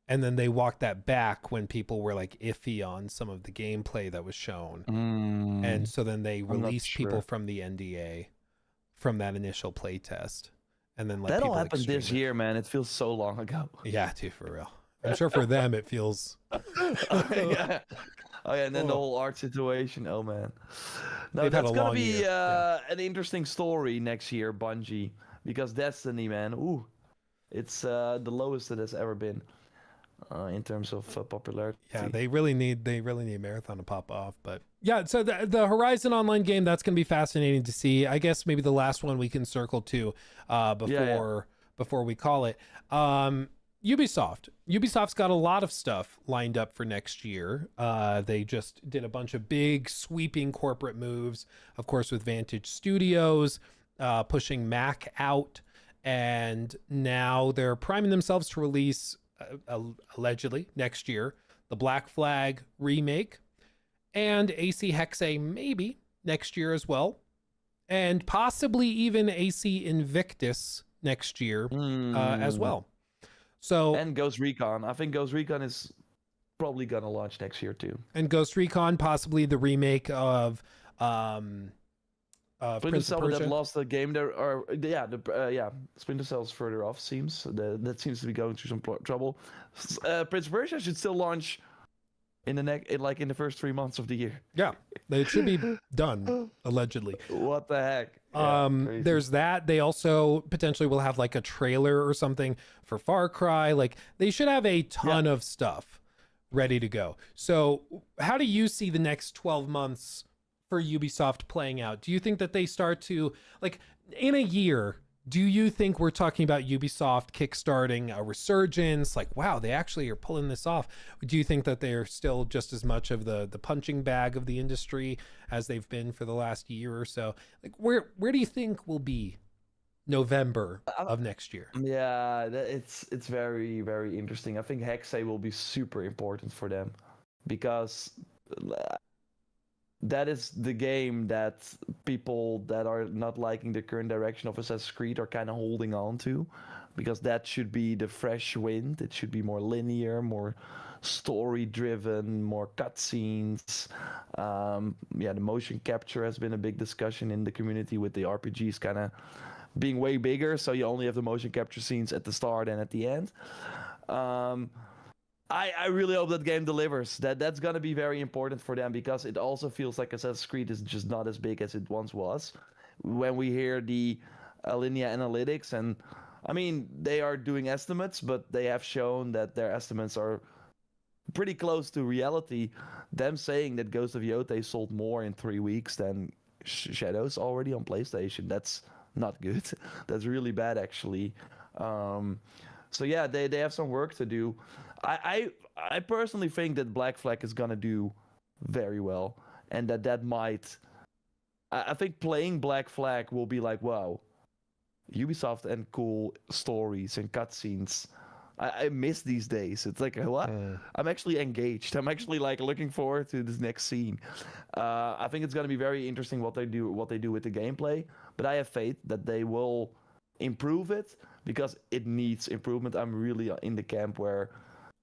And then they walked that back when people were like iffy on some of the gameplay that was shown. And so then they released people from the NDA from that initial playtest. And then that all happened this year, man. It feels so long ago. Yeah, dude, for real. I'm sure for them it feels... Yeah. Oh yeah, and then the Oh, whole art situation. Oh man. No, they've had a that's gonna long be year. Yeah. an interesting story next year, Bungie, because Destiny, man, ooh, it's the lowest it has ever been in terms of Yeah, popularity. they really need Marathon to pop off. But yeah, so the Horizon Online game, that's gonna be fascinating to see. I guess maybe the last one we can circle to Yeah, yeah. before we call it. Ubisoft. Ubisoft's got a lot of stuff lined up for next year. They just did a bunch of big sweeping corporate moves, of course, with Vantage Studios, pushing Mac out, and now they're priming themselves to release allegedly next year the Black Flag remake and AC Hexe maybe next year as well, and possibly even AC Invictus next year as Mm. well. So, And Ghost Recon. I think Ghost Recon is probably gonna launch next year too. and Ghost Recon, possibly the remake of Splinter Prince of Cell that Persia. lost the game there, or yeah, Splinter Cell's further off. Seems that seems to be going through some trouble. Prince of Persia should still launch in the first 3 months of the year. Yeah, it should be done allegedly. What the heck? Yeah, crazy. There's that. They also potentially will have like a trailer or something for Far Cry. Like they should have a ton of stuff ready to go. So how do you see the next 12 months for Ubisoft playing out? Do you think that they start to, like, in a year, do you think we're talking about Ubisoft kickstarting a resurgence? Like, wow, they actually are pulling this off. Do you think that they're still just as much of the punching bag of the industry as they've been for the last year or so? Like, where do you think we'll be November of next year? Yeah, it's very very interesting. I think Hexe will be super important for them because that is the game that people that are not liking the current direction of Assassin's Creed are kind of holding on to, because that should be the fresh wind. It should be more linear, more story driven, more cutscenes. Yeah, the motion capture has been a big discussion in the community, with the RPGs kind of being way bigger, so you only have the motion capture scenes at the start and at the end. I really hope that game delivers. That's gonna be very important for them, because it also feels like Assassin's Creed is just not as big as it once was. When we hear the Alinea analytics, and I mean they are doing estimates, but they have shown that their estimates are pretty close to reality. Them saying that Ghost of Yotei sold more in 3 weeks than Shadows already on PlayStation. That's not good. That's really bad actually. So yeah, they have some work to do. I personally think that Black Flag is gonna do very well, and that might. I think playing Black Flag will be like, wow, Ubisoft and cool stories and cutscenes. I miss these days. It's like, what? I'm actually engaged. I'm actually like looking forward to this next scene. I think it's gonna be very interesting what they do with the gameplay. But I have faith that they will improve it, because it needs improvement. I'm really in the camp where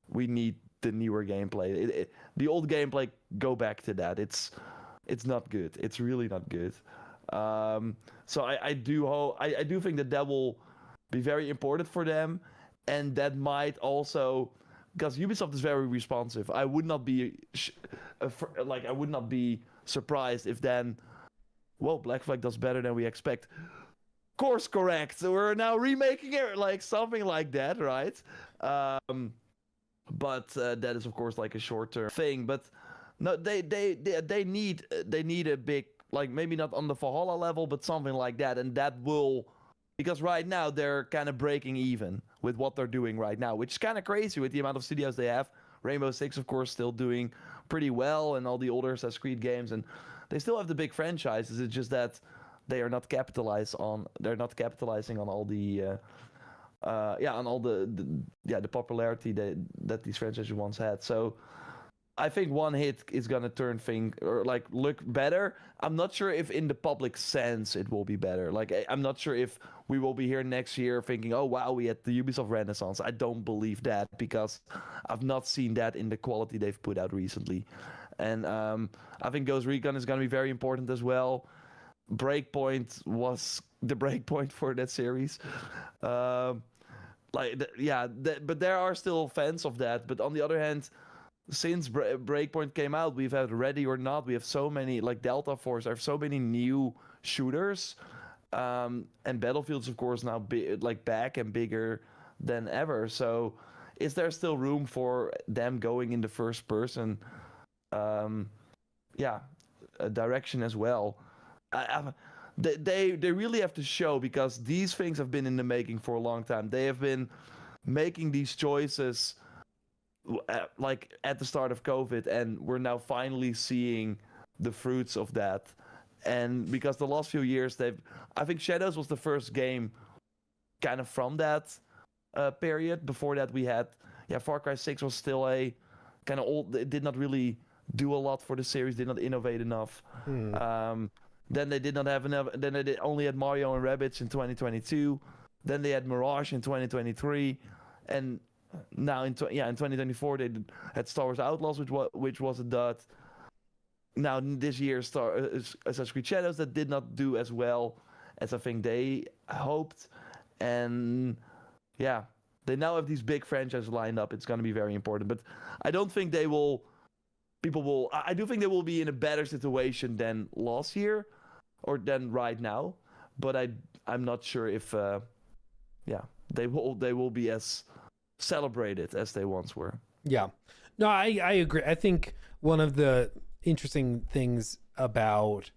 we need the newer gameplay. The old gameplay, go back to that. It's not good. It's really not good. So I do think that will be very important for them, and that might also, because Ubisoft is very responsive. I would not be surprised if then, well, Black Flag does better than we expect. Course correct. So we're now remaking it, like something like that, right? But that is of course like a short-term thing. But no, they need a big, like, maybe not on the Valhalla level, but something like that, and that will, because right now they're kind of breaking even with what they're doing right now, which is kind of crazy with the amount of studios they have. Rainbow Six, of course, still doing pretty well, and all the older Assassin's Creed games, and they still have the big franchises. It's just that they're not capitalizing on all the the popularity that these franchises once had. So I think one hit is gonna turn look better. I'm not sure if in the public sense it will be better. Like, I'm not sure if we will be here next year thinking, oh wow, we had the Ubisoft Renaissance. I don't believe that, because I've not seen that in the quality they've put out recently. And I think Ghost Recon is gonna be very important as well. Breakpoint was the breakpoint for that series. But there are still fans of that. But on the other hand, since Breakpoint came out, we've had Ready or Not. We have so many, like Delta Force. I have so many new shooters, and Battlefield's of course now like back and bigger than ever. So, is there still room for them going in the first person? Um, yeah, direction as well. They really have to show, because these things have been in the making for a long time. They have been making these choices like at the start of COVID, and we're now finally seeing the fruits of that. And because the last few years, I think Shadows was the first game kind of from that period. Before that, we had, Far Cry 6 was still a kind of old. It did not really do a lot for the series, did not innovate enough. Then they did not have enough. Then they only had Mario and Rabbids in 2022. Then they had Mirage in 2023, and now in 2024 they had Star Wars Outlaws, which was a dud. Now this year Assassin's Creed Shadows, that did not do as well as I think they hoped, and yeah, they now have these big franchises lined up. It's going to be very important, but I don't think they will. I do think they will be in a better situation than last year, or than right now, but I'm not sure if they will be as celebrated as they once were. Yeah. No, I agree. I think one of the interesting things about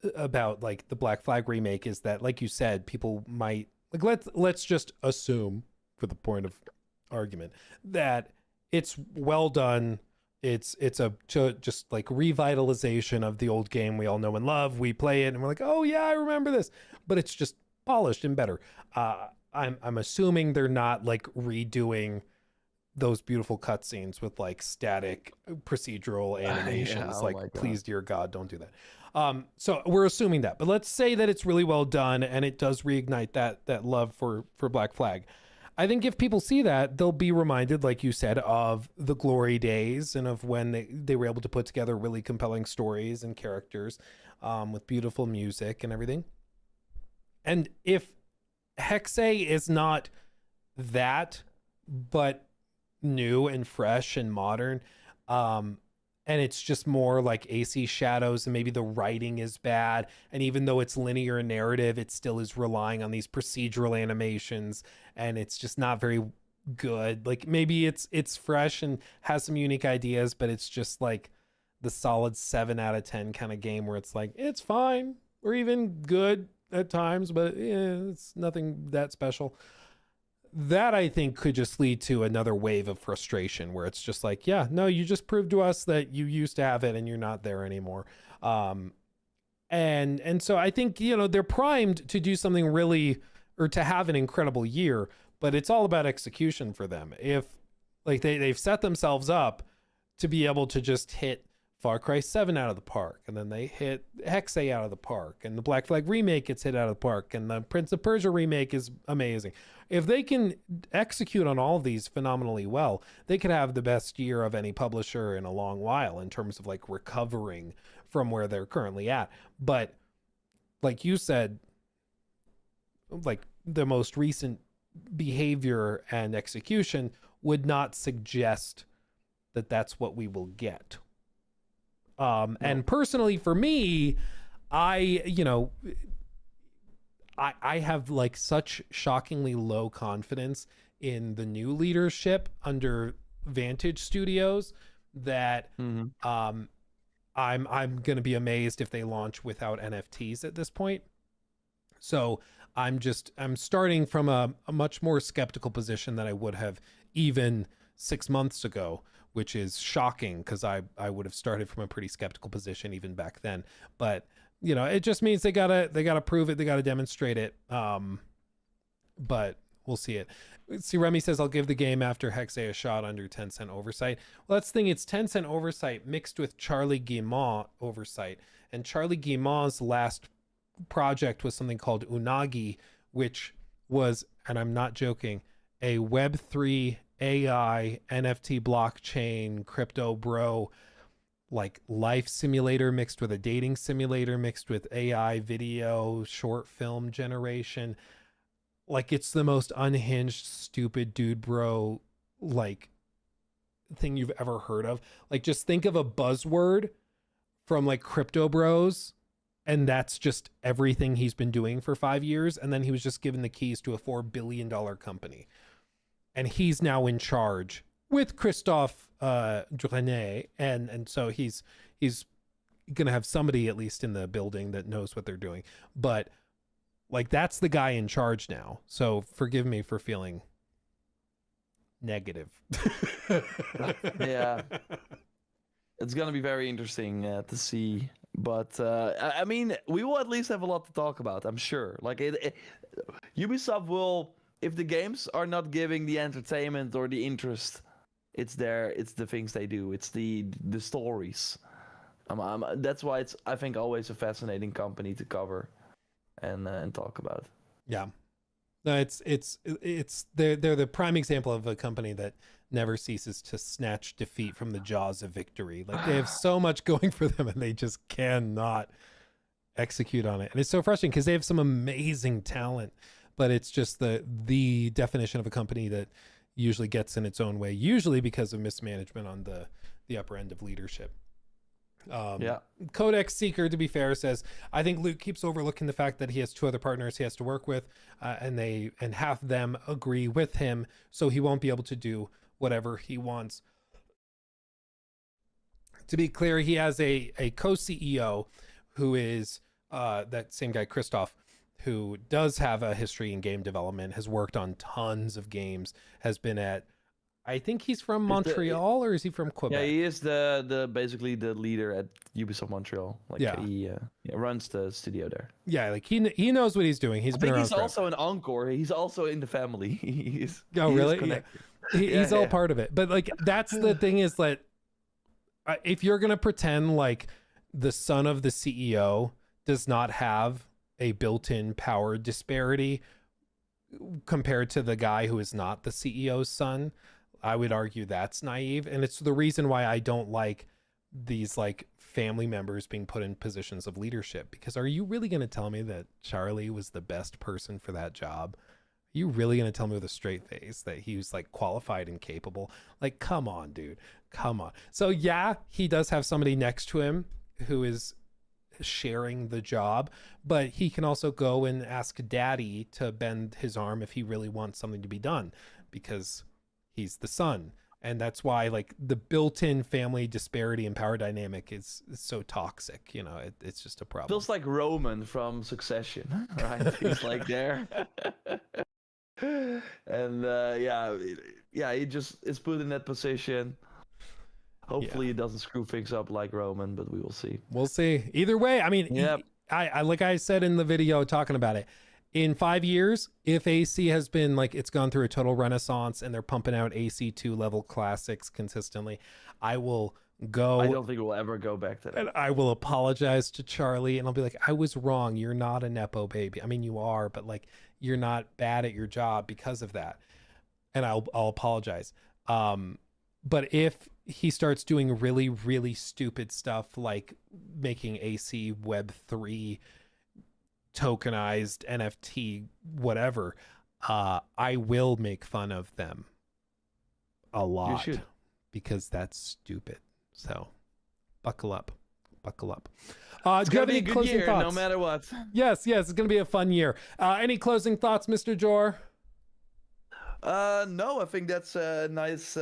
like the Black Flag remake is that, like you said, people might like let's just assume, for the point of argument, that it's well done. It's just like revitalization of the old game we all know and love. We play it and we're like, oh yeah, I remember this, but it's just polished and better. I'm assuming they're not like redoing those beautiful cutscenes with like static procedural animations. Please, dear God, don't do that. So we're assuming that, but let's say that it's really well done and it does reignite that love for Black Flag. I think if people see that, they'll be reminded, like you said, of the glory days and of when they were able to put together really compelling stories and characters with beautiful music and everything. And if Hexay is not that, but new and fresh and modern, and it's just more like AC Shadows, and maybe the writing is bad, and even though it's linear narrative, it still is relying on these procedural animations, and it's just not very good. Like maybe it's fresh and has some unique ideas, but it's just like the solid 7 out of 10 kind of game where it's like, it's fine or even good at times, but it's nothing that special. That I think could just lead to another wave of frustration where it's just like, yeah, no, you just proved to us that you used to have it and you're not there anymore. And so I think, they're primed to do something really, or to have an incredible year, but it's all about execution for them. If like they've set themselves up to be able to just hit Far Cry 7 out of the park, and then they hit Hexay out of the park, and the Black Flag remake gets hit out of the park, and the Prince of Persia remake is amazing. If they can execute on all of these phenomenally well, they could have the best year of any publisher in a long while in terms of like recovering from where they're currently at. But like you said, like the most recent behavior and execution would not suggest that that's what we will get. And personally for me, I have like such shockingly low confidence in the new leadership under Vantage Studios that I'm going to be amazed if they launch without NFTs at this point. So I'm starting from a much more skeptical position than I would have even 6 months ago, which is shocking because I would have started from a pretty skeptical position even back then. But it just means they gotta prove it, they gotta demonstrate it. But we'll see it. See, Remy says, I'll give the game after Hexay a shot under Tencent oversight. Well, that's the thing, it's Tencent oversight mixed with Charlie Guillemot oversight. And Charlie Guillemot's last project was something called Unagi, which was, and I'm not joking, a Web3 AI NFT blockchain crypto bro like life simulator mixed with a dating simulator mixed with AI video short film generation. Like it's the most unhinged stupid dude bro like thing you've ever heard of. Like, just think of a buzzword from like Crypto Bros, and that's just everything he's been doing for 5 years. And then he was just given the keys to a $4 billion company, and he's now in charge with Christophe Drenet, and so he's gonna have somebody at least in the building that knows what they're doing. But like, that's the guy in charge now. So forgive me for feeling negative. Yeah, it's gonna be very interesting to see. But I mean, we will at least have a lot to talk about, I'm sure. Like, Ubisoft will, if the games are not giving the entertainment or the interest, it's the things they do. It's the stories. That's why it's, I think, always a fascinating company to cover and talk about. Yeah. No, it's they're the prime example of a company that never ceases to snatch defeat from the jaws of victory. Like, they have so much going for them and they just cannot execute on it. And it's so frustrating because they have some amazing talent, but it's just the definition of a company that usually gets in its own way, usually because of mismanagement on the upper end of leadership. Codex Seeker, to be fair, says, I think Luke keeps overlooking the fact that he has 2 other partners he has to work with, and half them agree with him, so he won't be able to do whatever he wants. To be clear, he has a co-CEO who is that same guy, Christophe, who does have a history in game development, has worked on tons of games, has been at, I think he's from Montreal, or is he from Quebec? Yeah, he is the basically the leader at Ubisoft Montreal. Like, he runs the studio there. Yeah, like he knows what he's doing. He's been around. He's also an Encore. He's also in the family. Really? He's all part of it. But like, that's the thing, is that if you're gonna pretend like the son of the CEO does not have a built-in power disparity compared to the guy who is not the CEO's son, I would argue that's naive. And it's the reason why I don't like these like family members being put in positions of leadership, because are you really going to tell me that Charlie was the best person for that job? Are you really going to tell me with a straight face that he was like qualified and capable? Like, come on, dude, come on. So yeah, he does have somebody next to him who is sharing the job, but he can also go and ask daddy to bend his arm if he really wants something to be done, because he's the son. And that's why like the built-in family disparity and power dynamic is so toxic. You know, it's just a problem. Feels like Roman from Succession, right? He's like there. And he just is put in that position. Hopefully it doesn't screw things up like Roman, but we will see. We'll see. Either way, I mean, I like I said in the video talking about it, in 5 years, if AC has been like, it's gone through a total renaissance and they're pumping out AC2 level classics consistently, I will go. I don't think we'll ever go back to that. And I will apologize to Charlie and I'll be like, I was wrong. You're not a Nepo baby. I mean, you are, but like, you're not bad at your job because of that. And I'll apologize. But if he starts doing really, really stupid stuff like making AC Web 3 tokenized NFT, whatever, I will make fun of them a lot, because that's stupid. So buckle up. It's gonna be a good year, no matter what. Yes, it's gonna be a fun year. Any closing thoughts, Mr. Jor? No, I think that's a nice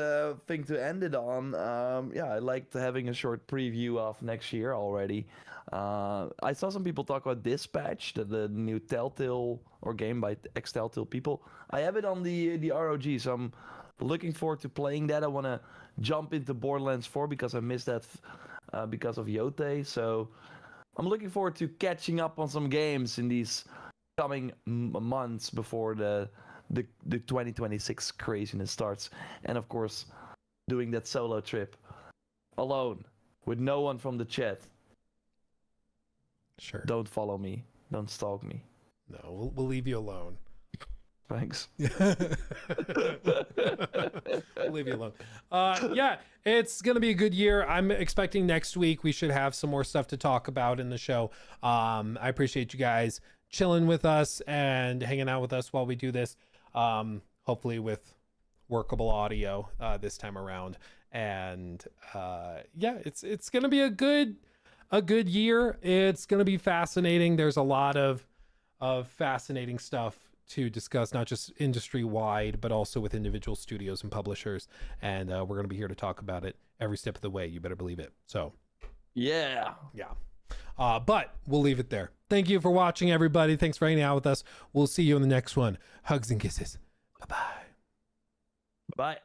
thing to end it on. I liked having a short preview of next year already. I saw some people talk about Dispatch, the new Telltale or game by ex-Telltale people. I have it on the ROG, so I'm looking forward to playing that. I want to jump into Borderlands 4 because I missed that because of Yotei. So I'm looking forward to catching up on some games in these coming months before the 2026 craziness starts. And of course, doing that solo trip alone with no one from the chat. Sure. Don't follow me. Don't stalk me. No, we'll leave you alone. Thanks. We'll leave you alone. It's gonna be a good year. I'm expecting next week we should have some more stuff to talk about in the show. I appreciate you guys chilling with us and hanging out with us while we do this. Hopefully with workable audio this time around. And yeah, it's gonna be a good year. It's gonna be fascinating. There's a lot of fascinating stuff to discuss, not just industry wide, but also with individual studios and publishers. And we're gonna be here to talk about it every step of the way. You better believe it. So Yeah. but we'll leave it there. Thank you for watching, everybody. Thanks for hanging out with us. We'll see you in the next one. Hugs and kisses. Bye-bye. Bye.